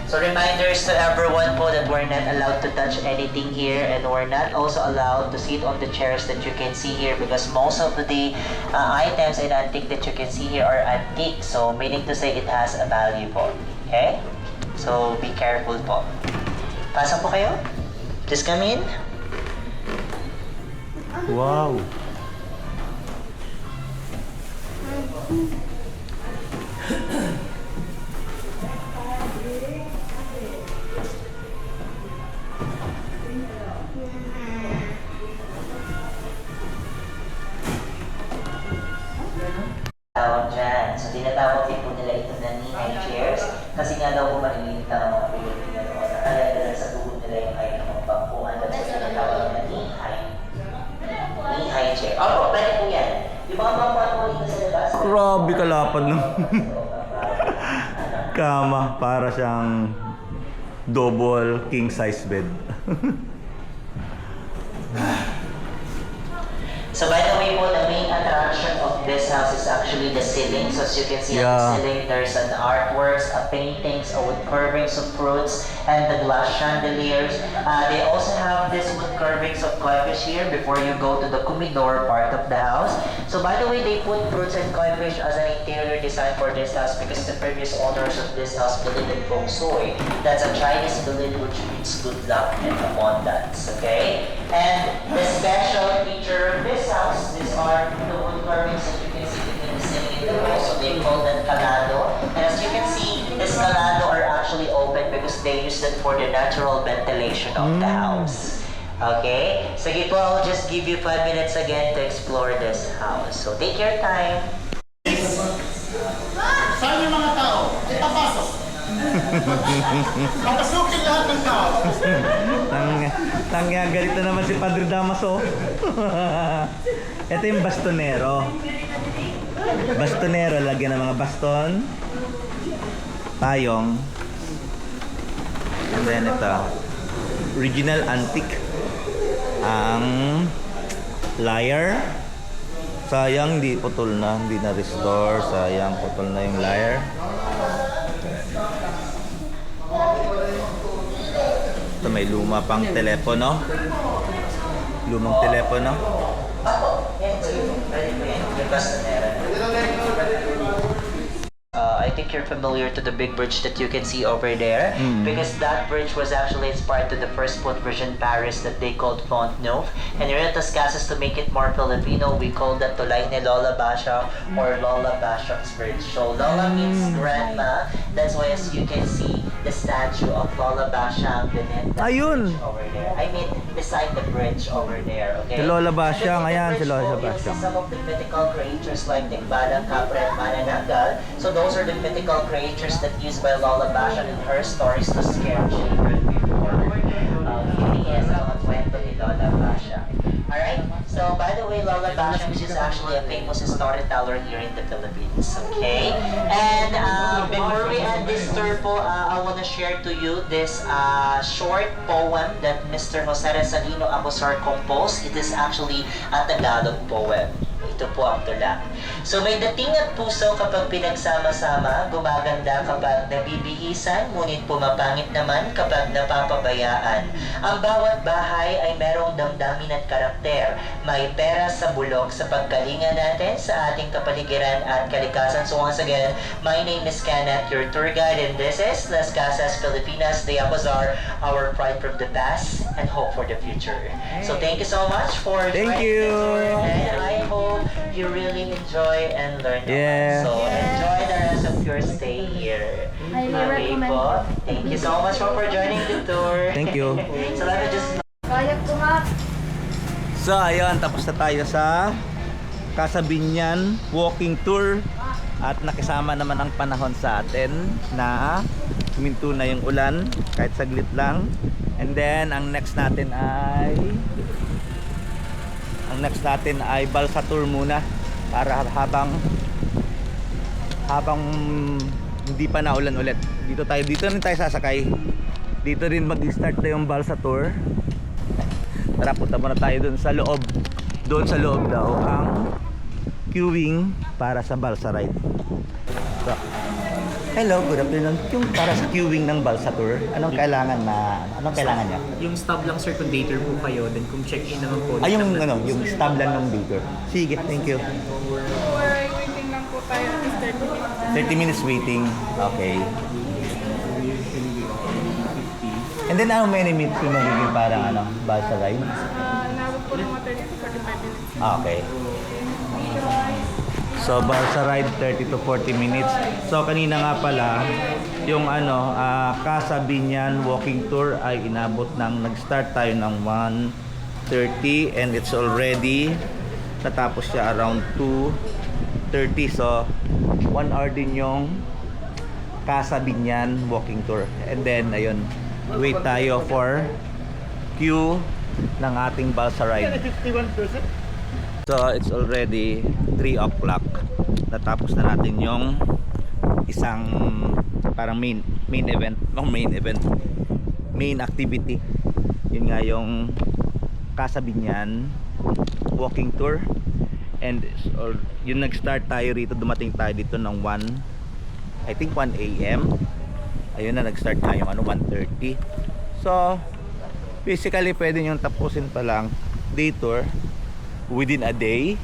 So reminders to everyone po that we're not allowed to touch anything here and we're not also allowed to sit on the chairs that you can see here because most of the items and antique that you can see here are antique. So meaning to say it has a value po. Okay? So be careful po. Pasok po kayo. Just come in. Wow. Tawag dyan. So tinatawag din po nila ito na knee-high chairs kasi nga daw po maliliit lang ang mga Pilipino noon. Nakalaga sa tuhod nila yung kahit ng mga bangkuhan. That's why tinatawag na knee-high chair. Opo, pwede po yan. Yung mga bangkuhan po dito sa labas. Grabe kalapad ng kama. Para siyang double king size bed. So by the way po, the main attraction of this house is actually the ceiling. So as you can see on the ceiling, there's an artworks, paintings, wood carvings of fruits, and the glass chandeliers. They also have this wood carvings of koi fish here before you go to the comedor part of the house. So by the way, they put fruits and koi fish as an interior design for this house because the previous owners of this house believed in feng shui. That's a Chinese belief which means good luck and abundance. Okay? And the special feature of this house, these are the wood carvings that you can see between the ceiling and the wall. So they call that calado. And as you can see, this calado are actually open because they use that for the natural ventilation of the house. Okay? Sige po, I'll just give you 5 minutes again to explore this house. So take your time. Saan yung mga tao? Ipapasok. Papasukin lahat ng tao. Tangya, galit na naman si Padre Damaso. Ito yung bastonero. Bastonero, lagyan ng mga baston. Payong. And then ito. Original antique. Ang lyre. Sayang, hindi putol na. Hindi na-restore. Sayang, putol na yung lyre. Ito may luma pang telepono. Lumang telepono. Costanera. I think you're familiar to the big bridge that you can see over there, because that bridge was actually inspired to the first foot bridge in Paris that they called Pont Neuf. And here at Las Casas, to make it more Filipino, we call that Tulay ni Lola Basha or Lola Basha's Bridge. So Lola means grandma. That's why, as you can see, the statue of Lola Basha beneath the Ayun! bridge over there. I mean, beside the bridge over there. Okay. Si Lola Basyang, And then in the ayan, si bridge Lola po, you'll see Basyang. some of the mythical creatures like Tikbalang, Capra, and Manananggal. So those are the mythical creatures that used by Lola Basha in her stories to scare children before. Yun yes, ang kwento ni Lola Basha. Alright, so by the way, Lola Basha is actually a famous storyteller here in the Philippines, okay? And before we end this tour po, I want to share to you this short poem that Mr. Jose Resalino Abosar composed. It is actually a Tagalog poem. Ito po ang tula. So may dating at puso kapag pinagsama-sama, gumaganda kapag nabibihisan, ngunit pumapangit naman kapag napapabayaan. Ang bawat bahay ay merong damdamin at karakter. May pera sa bulok sa pagkalinga natin sa ating kapaligiran at kalikasan. So once again, my name is Kenneth, your tour guide, and this is Las Casas Filipinas de Abosar, our pride from the past and hope for the future. So thank you so much for Thank joining you. the tour, and I hope you really enjoy and learn a lot. Yeah. So enjoy the rest of your stay here. Highly Okay recommend po. Thank you so much for joining the tour. Thank you. So let me just Kaya ko nga. So ayun, tapos na tayo sa Casabinyan walking tour. At nakisama naman ang panahon sa atin na huminto na yung ulan kahit saglit lang. And then ang next natin ay Balsa tour muna para habang hindi pa naulan ulit. Dito rin tayo sasakay. Dito rin mag-start na yung Balsa tour. Tara, punta muna tayo doon sa loob. Doon sa loob daw ang queuing para sa Balsa ride. So, hello, good afternoon. Yung para sa queuing ng Balsa tour, anong kailangan niya? Yung stub lang circulator po kayo, then kung check-in naman po. Ay, yung stub lang ng dito. Sige, thank you. Waiting lang po tayo at least 30 minutes. 30 minutes waiting. Okay. And then how many minutes yung magiging parang Balsa ride? Inabot po ng mga 30 to 45 minutes. Okay. So Balsa ride 30 to 40 minutes. So kanina nga pala yung Casabinyan walking tour ay inabot nag-start tayo ng 1:30 and it's already natapos siya around 2:30. So 1 hour din yung Casabinyan walking tour. And then ayun, wait tayo for queue ng ating Balsa ride. So it's already 3 o'clock. Natapos na natin yung isang parang main activity. Yun nga yung Casabinyan walking tour. And yung nag-start tayo rito, dumating tayo dito ng 1 AM. Ayun na, nag-start tayo 1:30. So basically pwede nyo tapusin pa lang day tour within a day.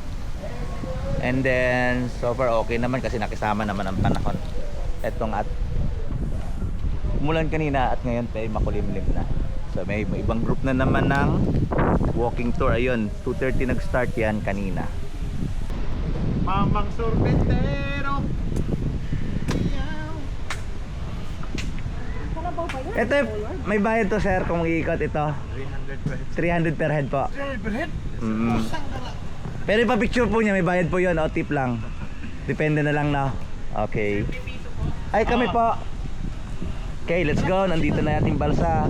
And then so far okay naman kasi nakisama naman ang panahon. Etong at umulan kanina at ngayon pa makulimlim na. So may ibang group na naman ng walking tour. Ayun, 2:30 nag-start yan kanina. Mamang sorbetero. Ito, may bayad to sir kung iikot ito. 300 per head po. 300 per head? Pero ipa-picture po niya, may bayad po yun o tip lang. Depende na lang na. Okay. Ay kami po. Okay, let's go. Nandito na ating balsa.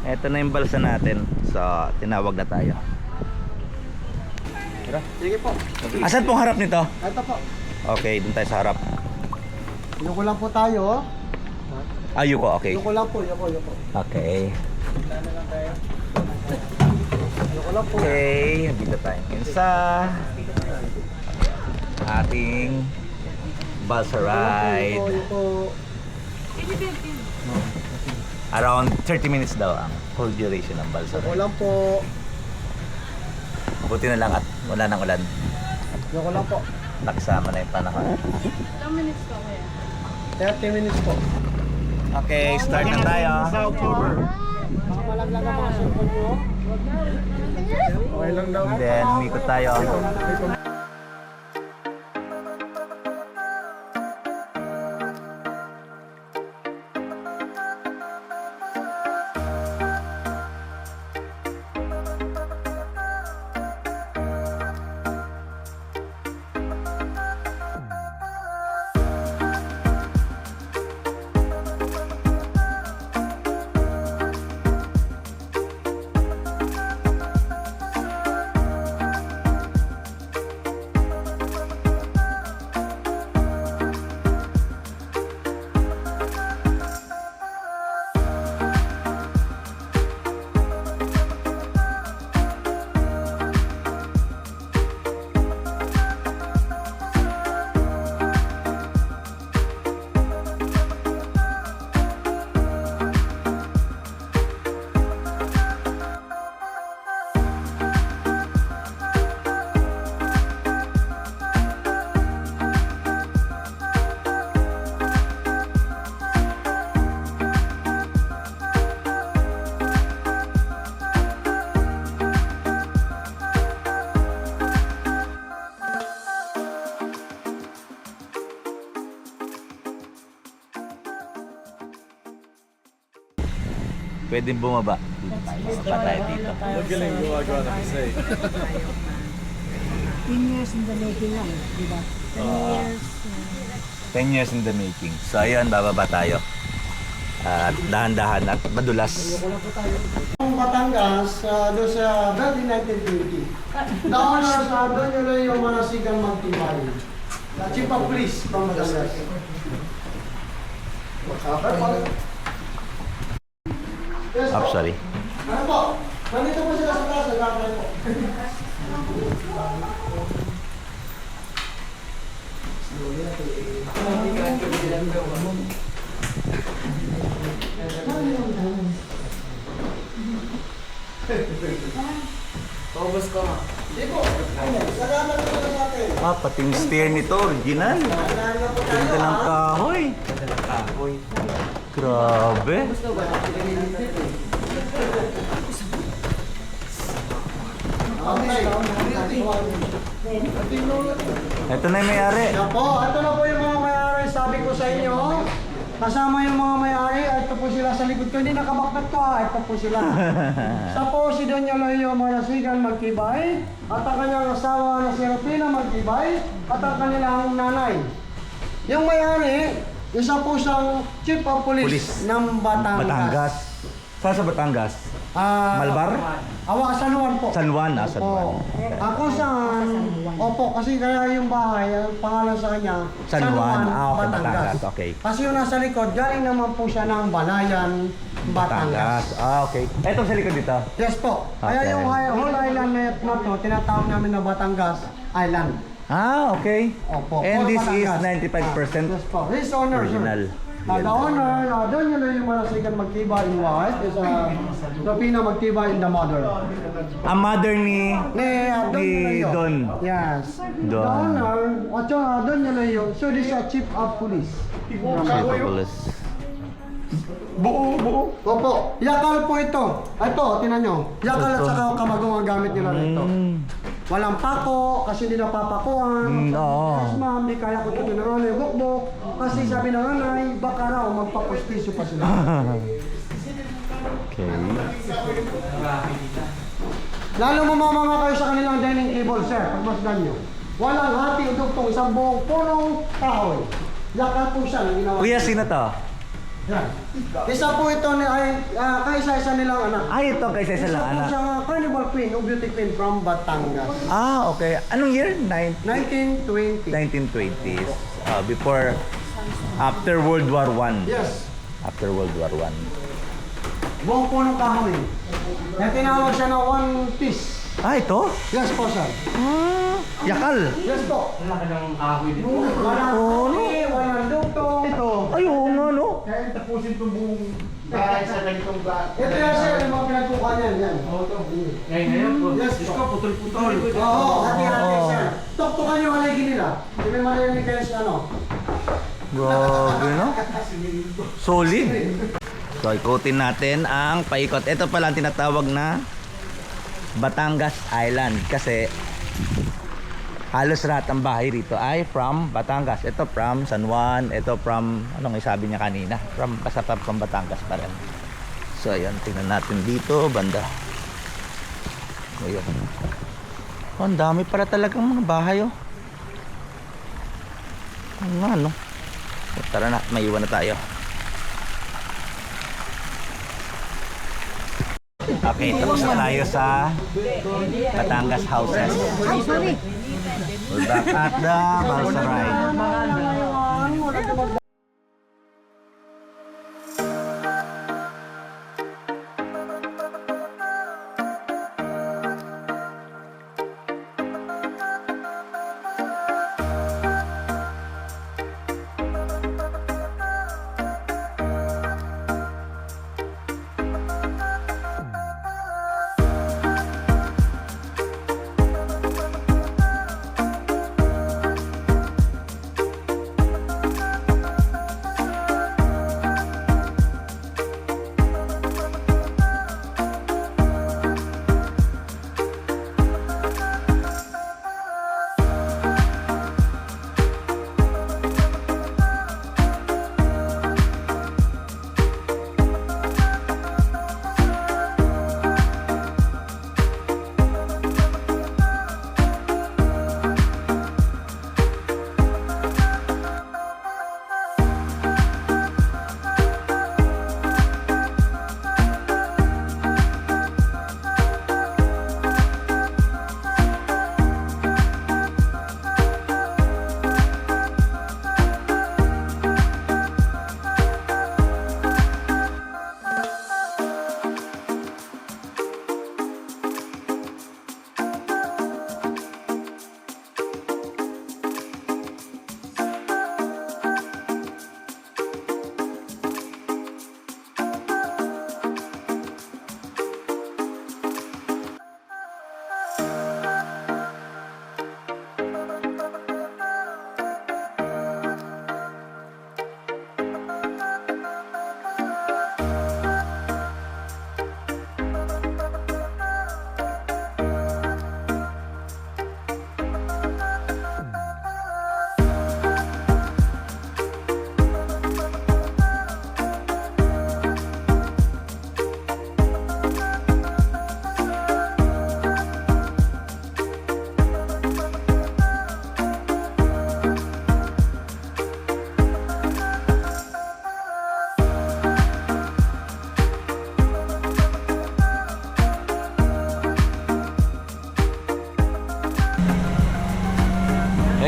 Ito na yung balsa natin. So, tinawag na tayo. Sige po. Asan pong harap nito? Ito po. Okay, dun tayo sa harap. Yuko lang po tayo. Ayuko, okay. Yuko lang po, yuko. Okay. Yuko lang po. Okay, dito tayo ngayon sa ating Balsa ride. Yuko. Around 30 minutes daw ang hold duration ng balsa Yoko ride. lang po. Buti na lang at wala nang ulan. Yoko lang po. Nakisama na yung panahon. Ilang minutes po kaya? 30 minutes po. Okay, start na tayo. Sa October. Mga malaglag ang mga cellphone nyo. Okay lang daw. And then, umikot tayo. Pwede bumaba. Bumaba tayo dito. Magaling gumagawa ng isa eh. 10 years in the making lang, di ba? 10 years. 10 years in the making. So ayun, bababa tayo. At dahan-dahan at madulas. Ang Batangas, doon sa built in 1920. Doon yun na yung manasigang magtibay. The Chief of Police from Batangas. Yes, Oh, po. sorry. Ano po? Nandito po sila sa taas, nagkakaroon po. Hindi po. Salamat po sa atin. Ah, pati yung stair nito, original. Ganda ng kahoy. Grabe. Ito na yung may-ari. Yan po, ito na po yung mga may-ari. Sabi ko sa inyo, kasama yung mga may-ari. Ito po sila sa likod ko. Hindi nakabaktat ko ha. Ito po sila. Sa po si Doña Loyo Manasigan Magtibay. At ang kanyang asawa na si Rufina Magtibay. At ang kanilang nanay. Yung may-ari, isa po siyang Chief of Police, Police. ng Batangas. Batangas. Saan sa Batangas? Malbar? San Juan po. San Juan, San Juan. Opo. Ako saan? Opo, kasi kaya yung bahay, ang pangalan sa kanya, San Juan. Okay, Batangas. Okay. Kasi yung nasa likod, galing naman po siya ng Balayan, Batangas. Okay. Etong sa likod dito. Yes po. Okay. Kaya yung whole island na to, tinatawag namin na Batangas Island. Okay. Opo. And All this is Batangas. 95% Yes po. This owner, original. sir. The owner, doon yun yung Manasigan Magtibay in white, is Rufina Magtibay in the mother. Ang mother ni Ni Don. Yes. The Don. owner, Don yun. So this is Chief of Police. Chipopolis. Buo. Opo, yakal po ito. Ito, tinan nyo. Yakal at saka kamagong ang gamit nila rito. Walang pako, kasi hindi napapakuan. Oo. Yes ma'am, di kaya ko ito tinangan yung bukbok. Kasi sabi ng nanay, baka raw magpapustiso pa sila. Okay. Lalo mamamanga kayo sa kanilang dining table, sir, pag masdan nyo. Walang hati o dugtong, isang buong punong kahoy. Yakal po siya na ginawa. Kuya, sino to? Yan. Isa po ito ni kaisa-isa nilang anak. Ay, ito kaysa isa lang Isa po anak. siyang carnival queen o beauty queen from Batangas. Okay. Anong year? 1920. 1920s. Before, after World War I. Yes. After World War I. Buong punong kahoy. Kaya tinawag siya na one piece. Ito? Yes po, sir. Yakal. Yes po. Walang hati, walang dugtong. Ito. Ay, oo nga, no? Kaya tapusin itong buong Bahay sa ganitong ba? Ito yan sir, yung mga pinagkukan yan. Yan. Ngayon po. Yes, Diyos ko, putol-putol. Oo, hati-hati sir. Tuktukan yung haligi nila. Hindi may marinig kayo sa ano. Grabe, no? Solid. So, ikutin natin ang paikot. Ito pala ang tinatawag na Batangas Island kasi halos lahat ng bahay rito ay from Batangas. Ito from San Juan, ito from, anong sabi niya kanina? Basta from Batangas pa rin. So, ayan, tingnan natin dito, banda. Ayun. Oh, ang dami para talagang mga bahay, oh. Ano nga, no? So, tara na, maiwan na tayo. Okay, tapos na tayo sa Batangas houses. We're back at the Balsa Ride.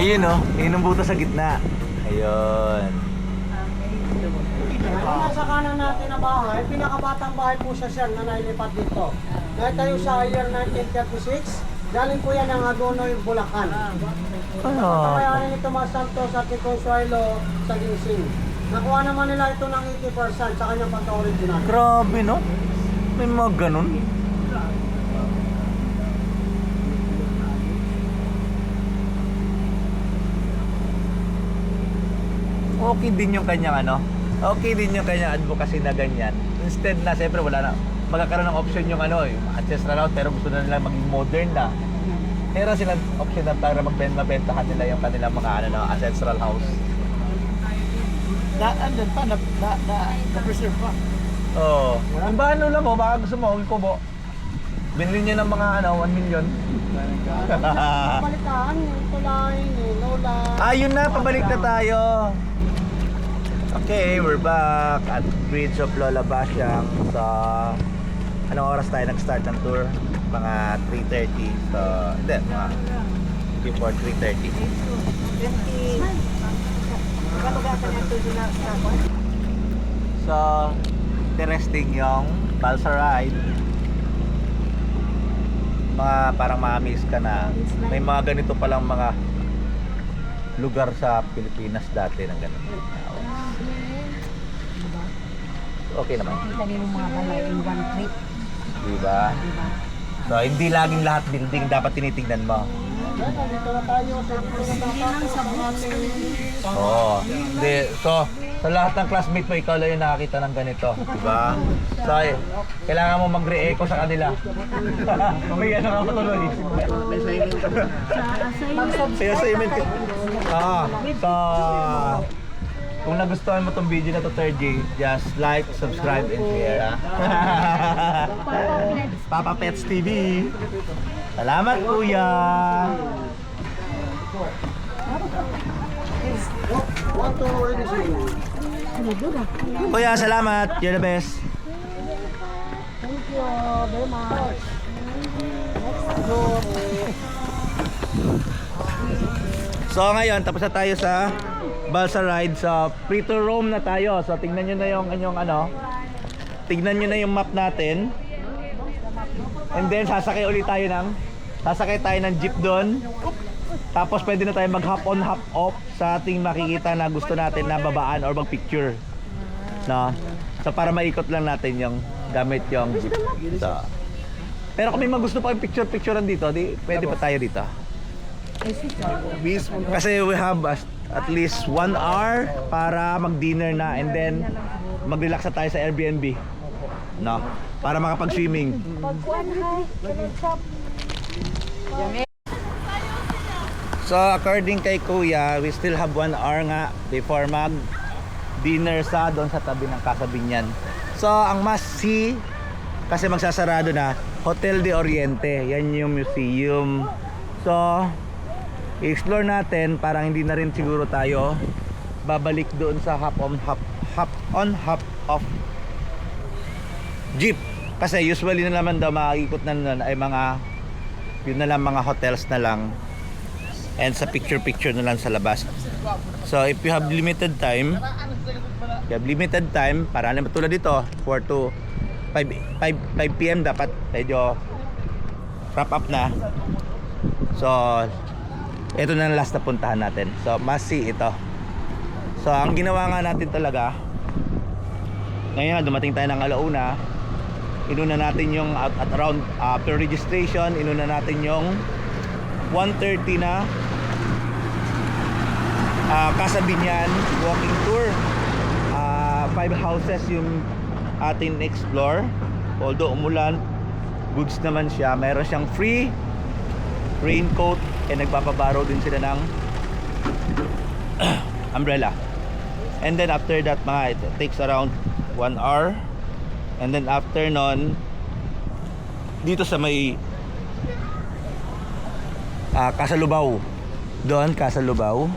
Ayun, oh. Ayun ang butas sa gitna. Ayun. Ang nasa kanan natin na bahay, pinakabatang bahay po siya sir na nailipat dito. Naitayo sa year 1936, galing po yan ng Agonoy, Bulacan. Pagkakayanin ito mga Santos at Consuelo sa Ginsing. Nakuha naman nila ito ng 80% sa kanyang pagka-original. Grabe, no? May mga ganun. Okay din yung kanyang ano, okay din yung kanyang advocacy na ganyan. Instead na, siyempre wala na, magkakaroon ng option yung ano, yung ancestral house, pero gusto na nila maging modern na. Meron silang option na para mabentahan nila yung kanilang mga ano, ancestral house. Andun pa, na-preserve pa. Oo. Kung ba ano lang mo, baka gusto mo, kubo. Binili niya ng mga ano, 1 million. Pabalitaan, kulay, lola. Ayun na, pabalik na tayo. Okay, we're back at Bridge of Lola Basyang. So, anong oras tayo nag-start ng tour? Mga 3:30. So, hindi, mga before 3:30. So, interesting yung Balsa Ride. Mga parang ma-miss ka na. May mga ganito palang mga lugar sa Pilipinas dati ng ganito. okay naman. Kita niyo mga balay in one trip. Diba? Diba? So, hindi laging lahat building dapat tinitignan mo. Hindi lang sa books. Oo. Hindi. So, sa lahat ng classmate mo, ikaw lang yung nakakita ng ganito. Diba? So, kailangan mo mag-re-echo sa kanila. May ano nga patuloy. Sa assignment ka. So, kung nagustuhan mo tong video na to, 3G, just like, subscribe, and share. Papa Pets TV. Salamat, Kuya. Kuya, salamat. You're the best. Thank you very much. So ngayon, tapos na tayo sa Balsa Ride. So free to roam na tayo. So tingnan nyo na yung inyong ano. Tingnan nyo na yung map natin. And then sasakay tayo ng jeep doon. Tapos pwede na tayo mag hop on hop off sa ating makikita na gusto natin na babaan or mag picture. No? So para maikot lang natin yung gamit yung jeep. So, pero kung may gusto pa yung picture-picturean dito, pwede pa tayo dito. Kasi we have at least 1 hour para mag-dinner na and then mag-relax na tayo sa Airbnb. No? Para makapag-swimming. So according kay Kuya, we still have 1 hour nga before mag-dinner doon sa tabi ng Casabinyan. So ang must-see, kasi magsasarado na, Hotel de Oriente. Yan yung museum. So i-explore natin, parang hindi na rin siguro tayo babalik doon sa hop on hop off jeep, kasi usually na naman daw makikot na nun ay mga yun na lang, mga hotels na lang and sa picture na lang sa labas. So if you have limited time, para naman tulad dito 4 to 5 PM dapat medyo wrap up na. So ito na ang last na puntahan natin. So must see ito. So ang ginawa nga natin talaga, ngayon dumating tayo ng alauna, inuna natin yung at around after registration, inuna natin yung 1:30 na Casabinyan walking tour. 5 houses yung atin explore. Although umulan, goods naman siya. Meron siyang free raincoat and nagpapabaro din sila ng umbrella. And then after that it takes around 1 hour. And then after nun, dito sa may Casalubao, doon Casalubao,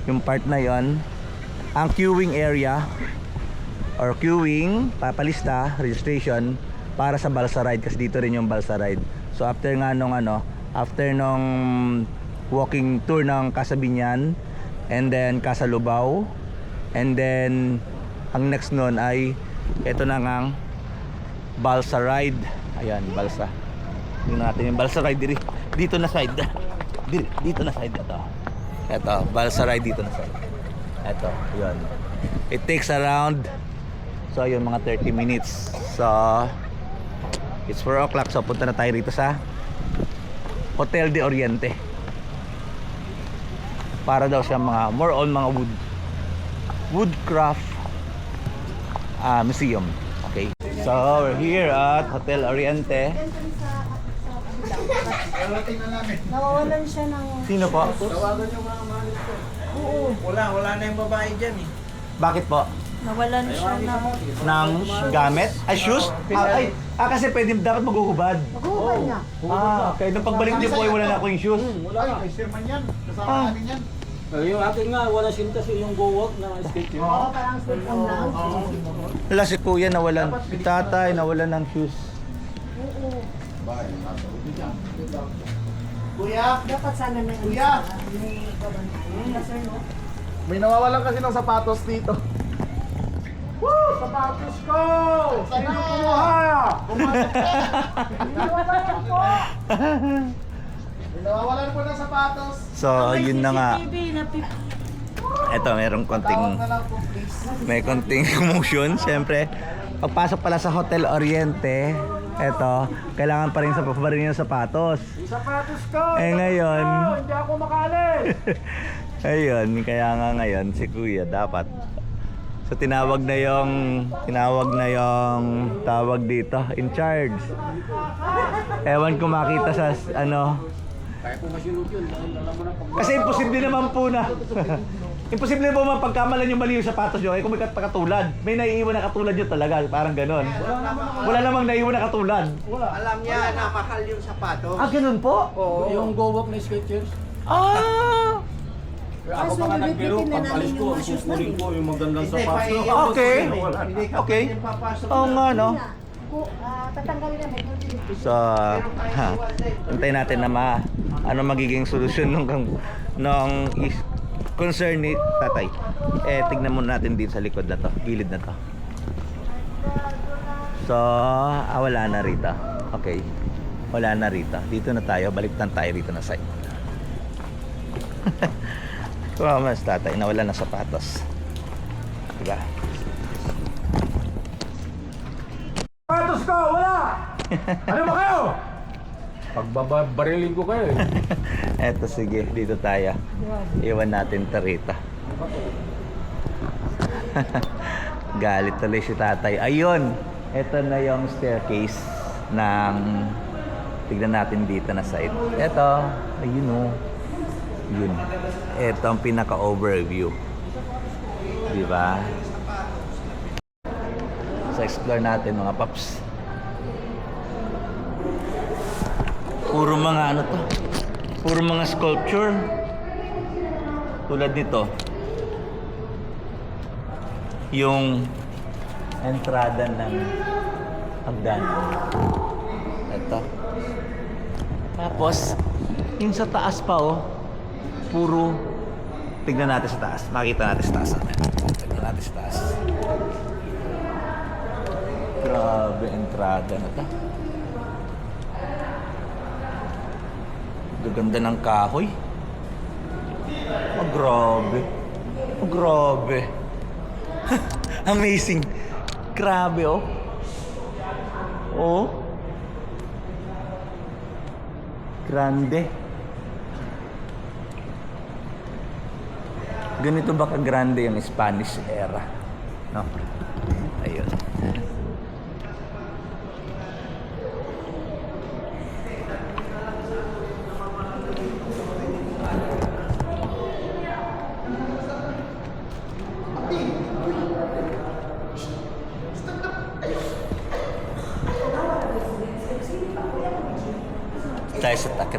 yung part na yon, ang queuing area or queuing, papalista, registration para sa Balsa Ride, kasi dito rin yung Balsa Ride. So after nung walking tour ng Casabinyan and then Casalubao, and then ang next nun ay ito na ngang Balsa Ride. Ayan, Balsa. Tingnan natin yung Balsa Ride dito na side. Dito na side ito. Balsa Ride dito na side. Ito, yun. It takes around, so yun, mga 30 minutes. So it's 4 o'clock. So punta na tayo rito sa Hotel de Oriente. Para daw siya mga more on mga woodcraft museum. Okay. So we're here at Hotel Oriente. Nawawalan siya ng... Sino po? Tawagan yung mga mahalit ko. Oo. Wala na yung babae dyan eh. Bakit po? Nawalan siya ng... Ng gamit? Ay, shoes? Kasi dapat maghuhubad. Maghuhubad niya. Okay. Nung pagbalik niyo po ay wala na ako yung shoes. Wala na. Ay, Sherman yan. Kasama natin yan. Yung akin nga, wala sinta yung go-walk na skate yun. Oo, parang slip-on lang. Wala si kuya nawalan. Si tatay nawalan ng shoes. Oo. Kuya! Dapat sana na Kuya! may kabantayan. Sir, no? May nawawalan kasi ng sapatos dito. Woo! Sapatos ko! Sino kumuha? Nawawalan po. May nawawalan po ng sapatos. So, yun na nga. CCTV na Eto, merong konting... May konting commotion, syempre. Pagpasok pala sa Hotel Oriente, eto, kailangan pa rin sa pabarin yung sapatos. Sapatos ko! Eh ngayon... Hindi ako makaalis! Ayun, kaya nga ngayon si Kuya dapat. So tinawag na yung tawag dito, in charge. Ewan ko makita sa ano. Kaya po masinod yun. Dahil alam mo na pag... Kasi imposible naman po na. Imposible po man pagkamalan yung mali yung sapatos nyo. Eh kung may katulad. May naiiwan na katulad nyo talaga. Parang ganon. Wala namang naiiwan na katulad. Alam niya na mahal yung sapatos. Ah, ganun po? Oo. Yung go-walk na Skechers. Ah! Ako pa nga nagbiro, pag-alis ko, susurin ko yung magandang sapatos. Okay. Okay. Oo nga, no? Tatanggalin na ba? So, hintayin natin na ano magiging solusyon nung concern ni tatay. Eh, tignan muna natin dito sa likod na to, gilid na to. So, wala na rito. Okay. Wala na rito. Dito na tayo, baliktad tayo rito na side. Mas tatay, nawala na sapatos. Diba? Sapatos ko! Wala! Ano ba kayo? Pagbabarilin ko kayo eh. Eto, sige, dito tayo. Iwan natin to rito. Galit tuloy si tatay. Ayun! Eto na yung staircase ng... Tignan natin dito na side. Eto, ayun o. Yun. Ito ang pinaka-overview. Diba? So, explore natin mga paps. Puro mga ano to? Puro mga sculpture. Tulad nito. Yung entrada ng hagdan. Ito. Tapos, yung sa taas pa oh. Puro tignan natin sa taas. Makita natin sa taas. Tignan natin sa taas. Grabe entrada na to. Gaganda ng kahoy. Oh, grabe. Oh, grabe. Amazing. Grabe oh. Oh. Grande. Ganito ba ka-grande yung Spanish era? No? Ayun.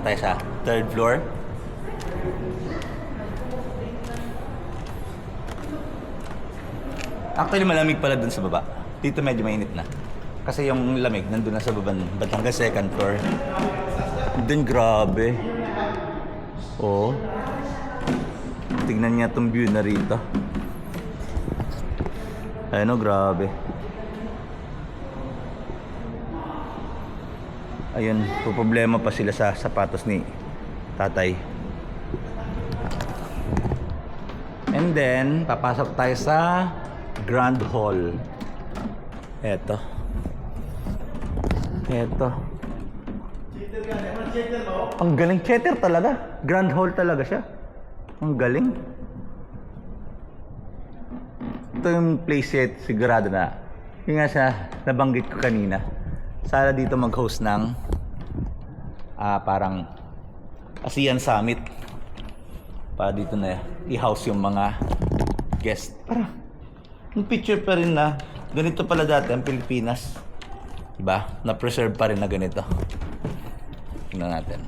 Tayo sa third floor. Actually, malamig pala dun sa baba. Dito medyo mainit na. Kasi yung lamig nandun na sa baba, hanggang second floor. Dun, grabe. Oh. Tignan niya tong view na rito. Ayun oh, grabe. Ayun, problema pa sila sa sapatos ni tatay. And then, papasok tayo sa Grand Hall. Eto. Ang galing. Cheater talaga. Grand Hall talaga siya. Ang galing. Ito yung place sigurado na. Yung nga siya, nabanggit ko kanina. Sana dito mag-host ng parang ASEAN Summit. Para dito na i-house yung mga guest. Para yung picture pa rin na ganito pala dati ang Pilipinas. Diba? Na-preserve pa rin na ganito. Tingnan natin.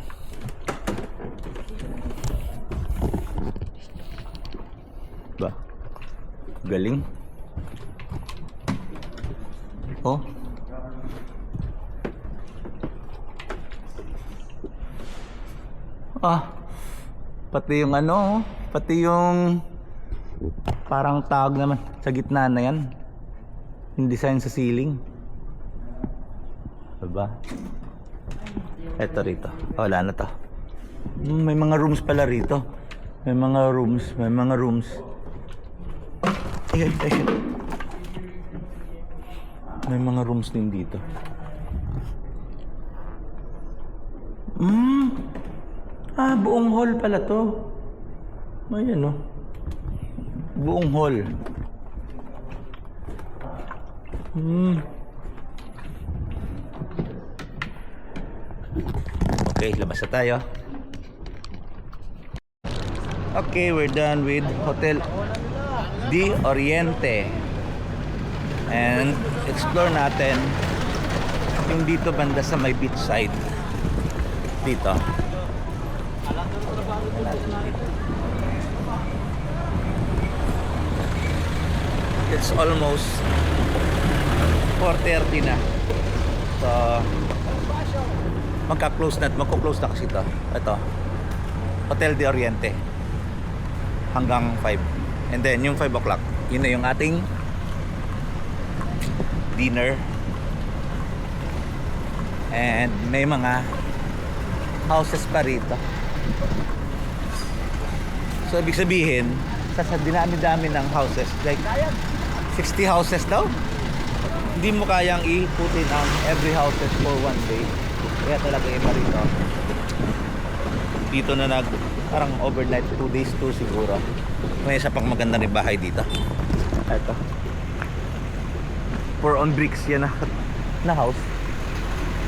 Diba? Galing. Oh. Pati yung ano, pati yung parang tawag naman sa gitna na yan. Yung design sa ceiling. Diba? Eto rito. Wala na to. May mga rooms pala rito. May mga rooms. Ay. May mga rooms din dito. Buong hall pala to. Ayan, oh. Buong hall. Okay, labas na tayo. Okay, we're done with Hotel Di Oriente. And explore natin yung dito banda sa may beach side. Dito. It's almost 4:30 na. So magka-close na kasi ito. Ito. Hotel de Oriente. Hanggang 5. And then yung 5 o'clock, yun na yung ating dinner. And may mga houses pa rito. So ibig sabihin, sa dinami-dami ng houses, like 60 houses daw, hindi mo kayang iputin ang every houses for one day. Kaya talaga iba rito. Dito na parang overnight, 2 days to siguro. May isa pang maganda rin bahay dito. Ito. For on bricks yan na house.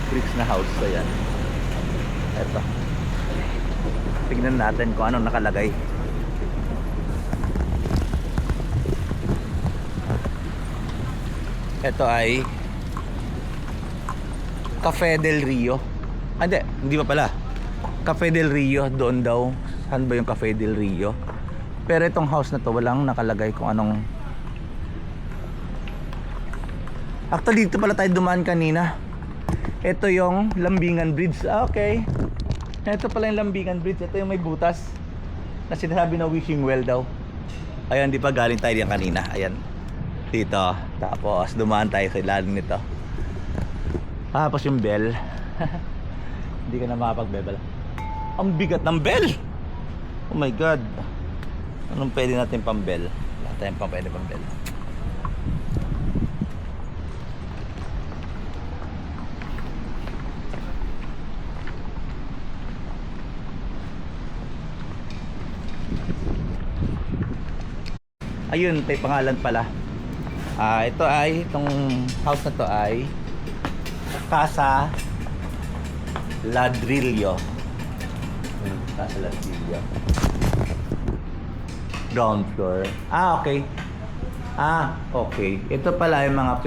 Bricks na house. So yan. Ito. Tignan natin kung anong nakalagay. Ito ay Cafe del Rio. Hindi pa pala. Cafe del Rio, doon daw. Saan ba yung Cafe del Rio? Pero itong house na to, walang nakalagay kung anong... Actually, dito pala tayo dumaan kanina. Ito yung Lambingan Bridge. Okay. Ito pala yung Lambingan Bridge. Ito yung may butas na sinasabi na wishing well daw. Ayan, di pa galing tayo diyan kanina. Ayan. Dito. Tapos dumaan tayo sa ilalim nito. Tapos yung bell. Hindi ka na makapag-bell. Ang bigat ng bell. Oh my god. Anong pwede natin pang-bell? Wala tayong pwede pang-bell. Ayun, may pangalan pala. Itong house na to ay Casa Ladrillo. Casa Ladrillo. Ground floor. Okay. Okay. Ito pala yung mga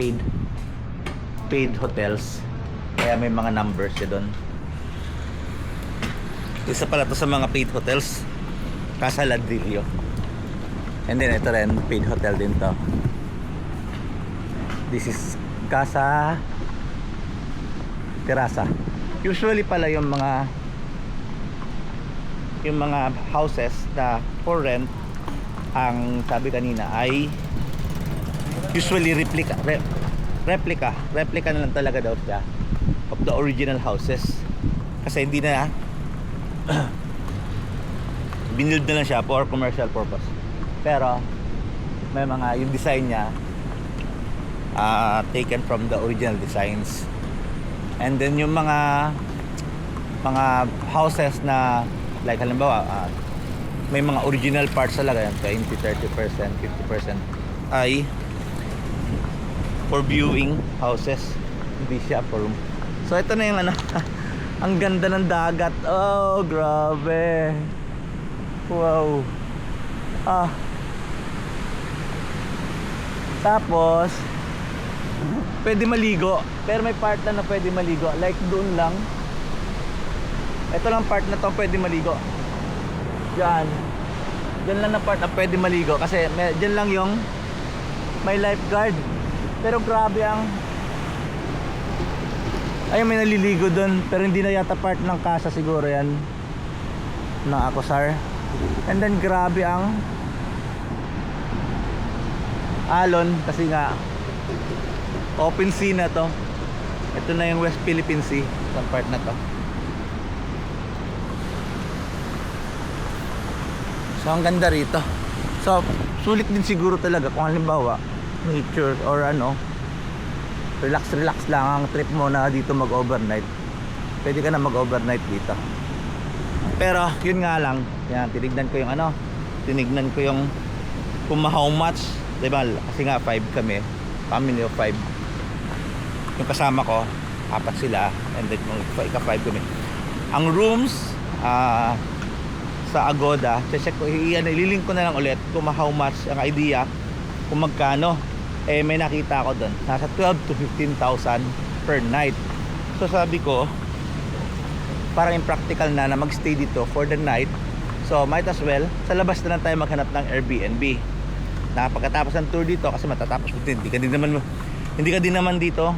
paid hotels. Kaya may mga numbers doon. Isa pala to sa mga paid hotels. Casa Ladrillo. And then ito rin, paid hotel din to. This is Casa Terasa. Usually pala yung mga houses na for rent, ang sabi kanina ay usually replica na lang talaga daw siya of the original houses. Kasi hindi na binild na lang siya for commercial purpose. Pero may mga yung design niya taken from the original designs. And then yung mga houses na like halimbawa may mga original parts talaga, 20, 30%, 50% ay for viewing houses, hindi siya for room. So ito na yung ang ganda ng dagat. Oh, grabe. Wow. Tapos pwede maligo, pero may part na pwede maligo, like doon lang. Ito lang part na to pwede maligo. Diyan lang na part na pwede maligo kasi diyan lang yung may lifeguard. Pero grabe ayun, may naliligo doon, pero hindi na yata part ng casa siguro yan ng Akosar. And then grabe ang alon kasi nga open sea na to. Ito na yung West Philippine Sea, itong part na to. So ang ganda rito. So sulit din siguro talaga kung halimbawa nature or ano, relax lang ang trip mo na dito mag-overnight. Pwede ka na mag-overnight dito. Pero yun nga lang, yan, tinignan ko yung kung how much, diba? Kasi nga 5 kami, family of 5. Yung kasama ko, 4 sila, and then yung ika 5 kami. Ang rooms sa Agoda, check ko, ililink ko na lang ulit kung how much, ang idea kung magkano. May nakita ako doon, nasa 12 to 15,000 per night. So sabi ko, parang impractical na magstay dito for the night. So might as well, sa labas na lang tayo maghanap ng Airbnb. Pagkatapos ng tour dito, kasi matatapos hindi ka din naman dito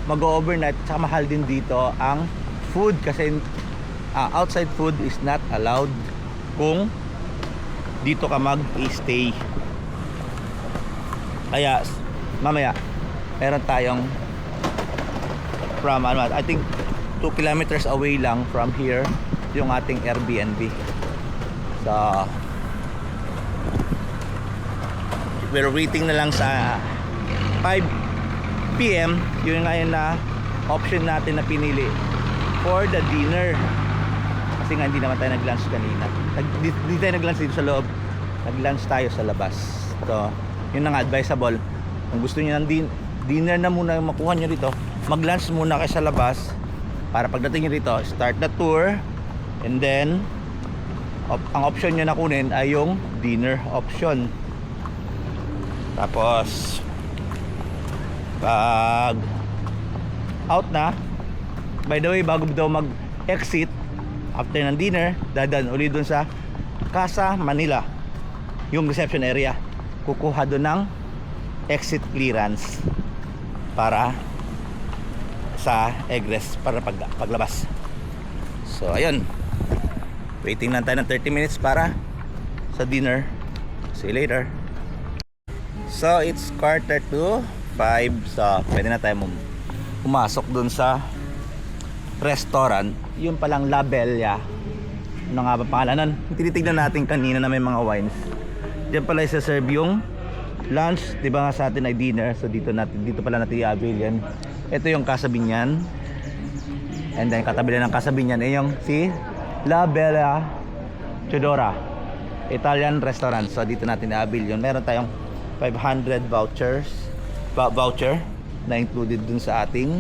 mag-overnight. Tsaka mahal din dito ang food, kasi outside food is not allowed kung dito ka mag-stay. Kaya mamaya meron tayong from I think 2 kilometers away lang from here yung ating Airbnb. So we're waiting na lang sa 5 PM. Yun ngayon na option natin na pinili for the dinner, kasi nga hindi naman tayo nag-lunch kanina. Hindi tayo nag-lunch dito sa loob, nag-lunch tayo sa labas. So yun ang advisable. Kung gusto niyo ng dinner na muna yung makuha nyo dito, mag-lunch muna kayo sa labas para pagdating nyo dito, start the tour, and then ang option nyo na kunin ay yung dinner option. Tapos pag out na, by the way, bago daw mag-exit after ng dinner, dadaan ulit dun sa Casa Manila, yung reception area. Kukuha doon ng exit clearance para sa egress, para paglabas. So ayun, waiting lang tayo ng 30 minutes para sa dinner. See you later. So it's 4:45, so pwede na tayo pumasok dun sa restaurant. Yung palang La Bella, ano nga ba pangalan nun? Tinitignan natin kanina na may mga wines. Diyan pala isa-serve yung lunch, di ba nga sa atin ay dinner. So dito pala natin i-avail yan. Ito yung Casa Binyan, and then katabi ng Casa Binyan ay yung si La Bella Tudora Italian restaurant. So dito natin i-avail yun. Meron tayong 500 voucher na included dun sa ating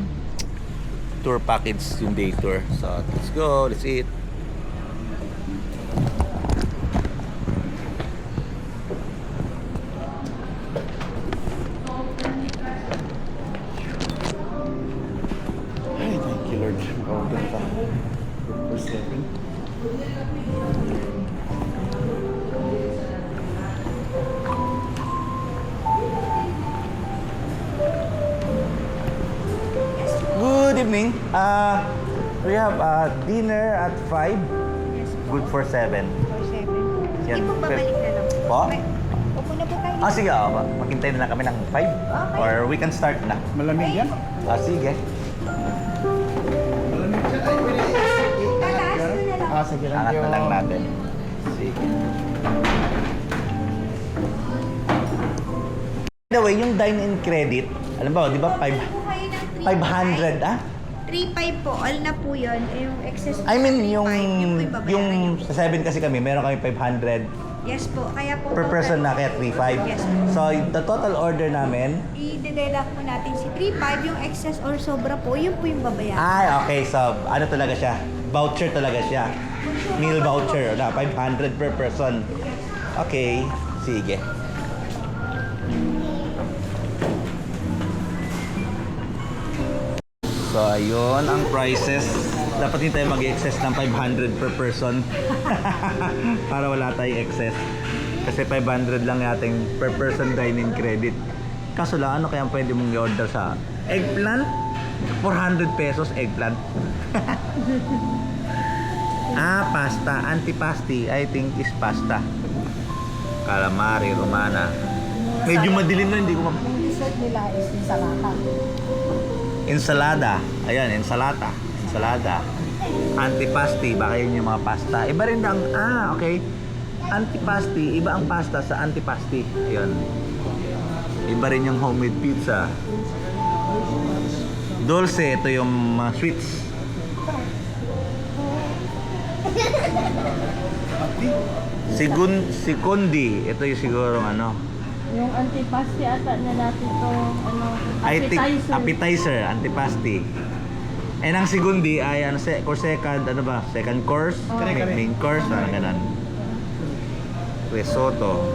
tour package, yung day tour. So let's go, let's eat. Ay, thank you Lord. Order ka for 7. Good evening. We have dinner at 5. Yes po. Good for 7. For 7. Yan. Hindi po, babalik na lang. Po? Upo na po kayo. Sige, maghintay na lang kami ng 5. Okay. Or we can start na. Malamig yan? Sige. Tataas ko na lang. Sige lang Angat na lang natin. Sige. By the way, yung dine-in credit, alam ba, di ba 500 3.5 po, all na po yun. Yung excess po I mean, sa 3.5, yung babayaran niyo po. sa 7 kasi kami, meron kami 500 Yes po, kaya po per total- person na kaya 3.5. Yes. So, the total order namin, I-deduct po natin si 3.5, yung excess or sobra po, yun po yung babayaran. okay, so ano talaga siya? Voucher talaga siya. Meal voucher na 500 per person. Okay, sige. So ayun ang prices. Dapat din tayo mag-excess ng 500 per person para wala tayong excess. Kasi 500 lang yating per person dining credit. Kaso lang, ano kaya pwede mong i-order sa eggplant? 400 pesos eggplant. Pasta. Antipasti, I think is pasta. Calamari, romana. Medyo madilim na, hindi ko Yung dessert nila is yung salata. Ensalada. Ayan, ensalada. Antipasti, baka yun yung mga pasta. Iba rin ang, okay. antipasti, iba ang pasta sa antipasti. Ayun. Iba rin yung homemade pizza. Dulce, ito yung mga sweets. Sikundi, ito yung siguro ano. Yung antipasti ata na natin to, ano, I think appetizer. appetizer, antipasti. And ang segundi ay ano, course second, ano ba? Second course? Main course, parang ganun. Risotto.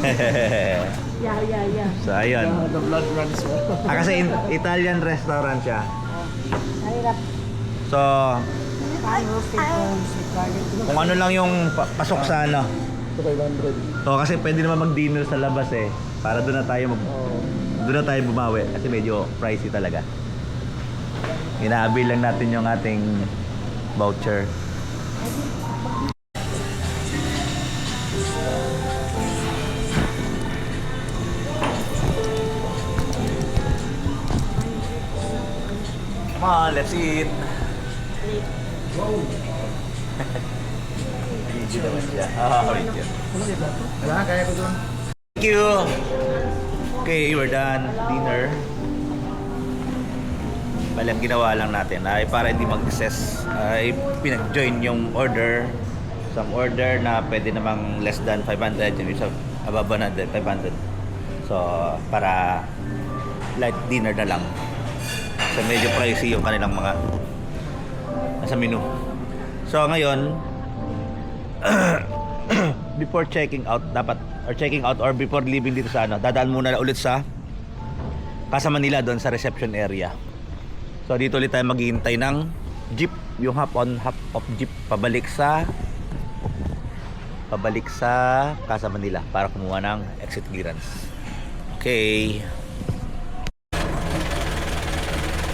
Yeah. So, ayun. The blood runs well. Kasi Italian restaurant siya. Mahirap. So, kung ano lang yung pasok sa ano. 500. So, kasi pwede naman mag-dinner sa labas eh. Para doon na tayo doon na tayo bumawi kasi medyo pricey talaga. Inaabil lang natin yung ating voucher. Come on, let's eat. Video naman siya. Video. Wala, kaya ko doon. Thank you. Okay, we're done. Dinner. Bali, ang ginawa lang natin ay para hindi mag-excess ay pinag-join yung order. Some order na pwede namang less than 500, yung isa above 100, 500. So, para light dinner na lang. So, medyo pricey yung kanilang mga nasa menu. So, ngayon, before checking out, dapat, or checking out or before leaving dito sa ano, dadaan muna ulit sa Casa Manila doon sa reception area. So, dito ulit tayo maghihintay ng jeep, yung hop on, hop off jeep, pabalik sa Casa Manila para kumuha ng exit clearance. Okay.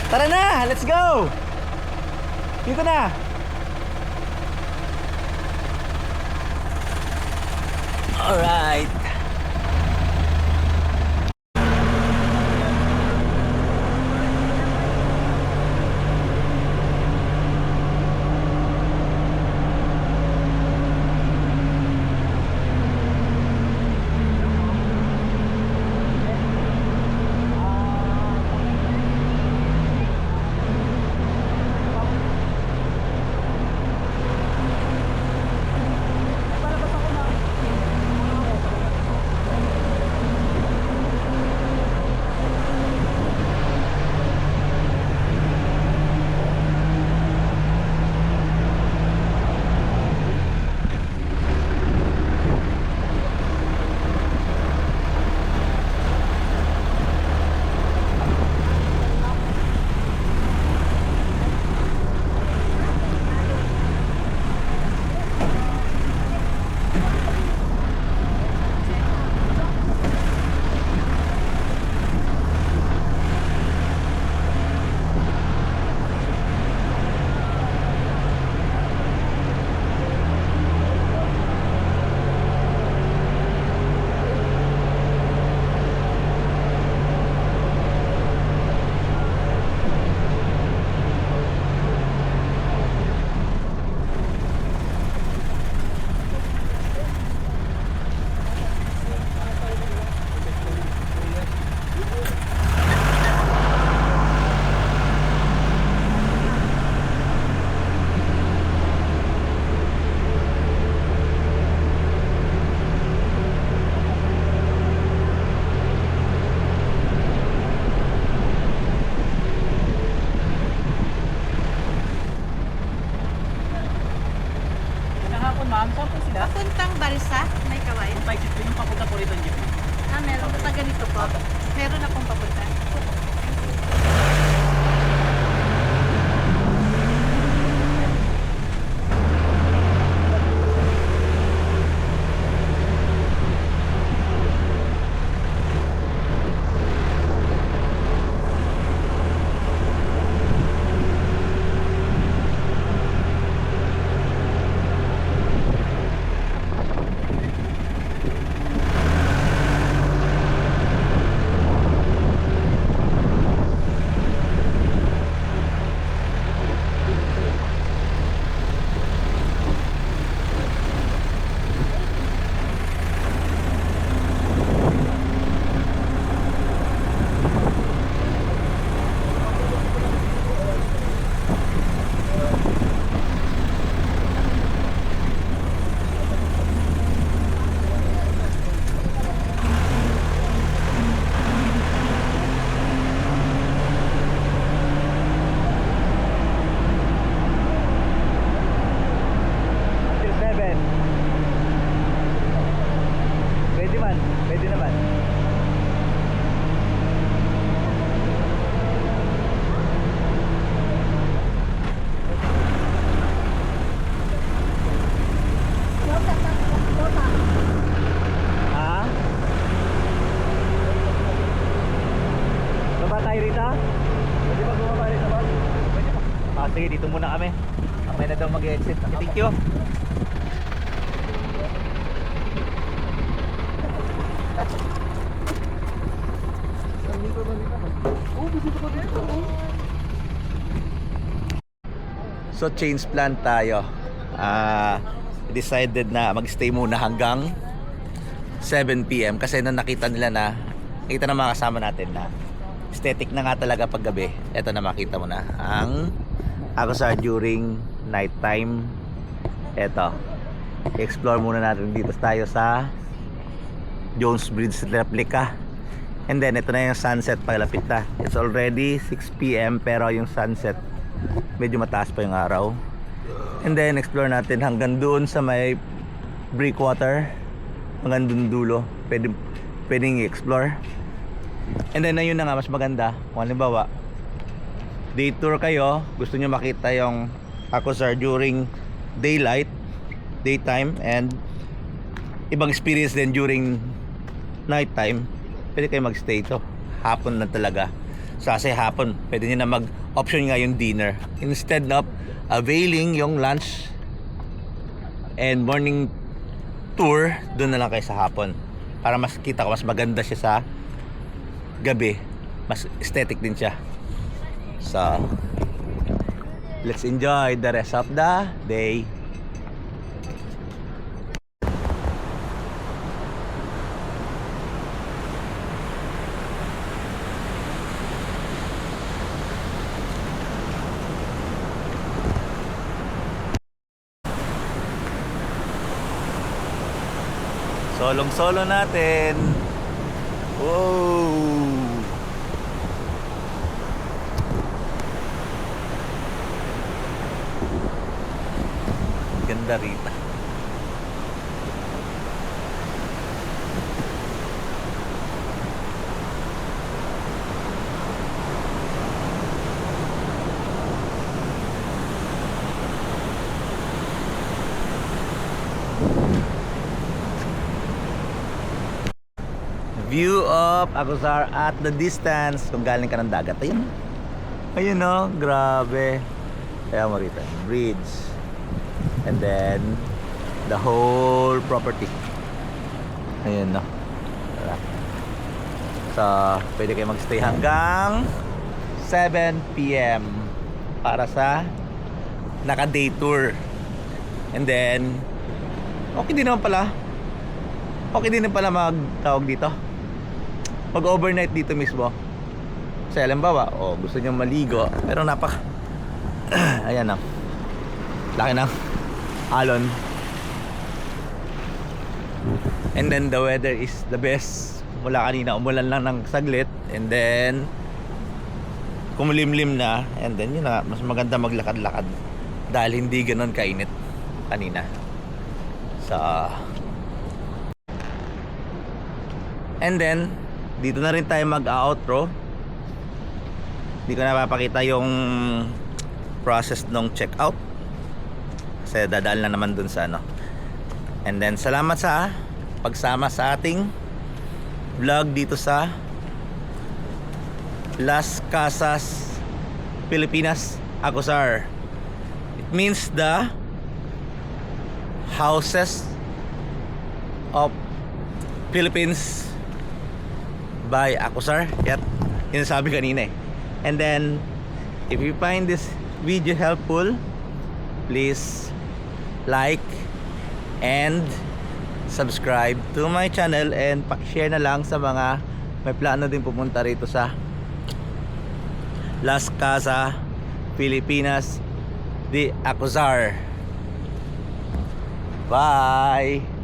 Tara na! Let's go! Dito na! Alright! sige, dito muna kami. Kami na daw mag-exit. Thank you. So change plan tayo. Decided na magstay muna hanggang 7 PM kasi nung nakita nila na mga kasama natin na aesthetic na nga talaga paggabi. Ito na, makita mo na ang Agosar during night time. Ito, explore muna natin dito tayo sa Jones Bridge replica. And then ito na yung sunset, palapit na. It's already 6 PM pero yung sunset medyo mataas pa yung araw. And then explore natin hanggang doon sa may breakwater, hanggang doon dulo. Pwedeng i-explore. And then ayun na nga, mas maganda kung halimbawa day tour kayo, gusto nyo makita yung Agosar during daytime, and ibang experience din during nighttime, pwede kayo magstay ito. Hapon na talaga. So kasi hapon, pwede nyo na mag-option nga yung dinner instead of availing yung lunch and morning tour. Doon na lang kayo sa hapon para mas kita ko, mas maganda siya sa gabi, mas aesthetic din siya. So let's enjoy the rest of the day. Solong-solo natin. Wow! Ganda rito. View of Agosar at the distance kung galing ka ng dagat. Ayun. Ayun, no, grabe. Kaya mo rito, bridge. And then the whole property. Ayun, no. So, pwede kayo magstay hanggang 7 PM para sa naka-day tour. And then okay din naman pala magtawag dito, mag-overnight dito mismo. Kasi halimbawa, gusto nyo maligo pero ayan na, laki ng alon. And then the weather is the best. Mula kanina umulan lang ng saglit, and then kumulimlim na, and then yun na, mas maganda maglakad-lakad dahil hindi ganoon kainit kanina. And then dito na rin tayo mag-outro. Hindi ko na papakita yung process ng checkout kasi dadaan na naman dun sa And then salamat sa pagsama sa ating vlog dito sa Las Casas, Pilipinas, Agosar. It means the houses of Philippines by Agosar. Yun sabi kanina eh. And then if you find this video helpful, please like and subscribe to my channel, and paki-share na lang sa mga may plano din pumunta rito sa Las Casas, Pilipinas de Agosar. Bye!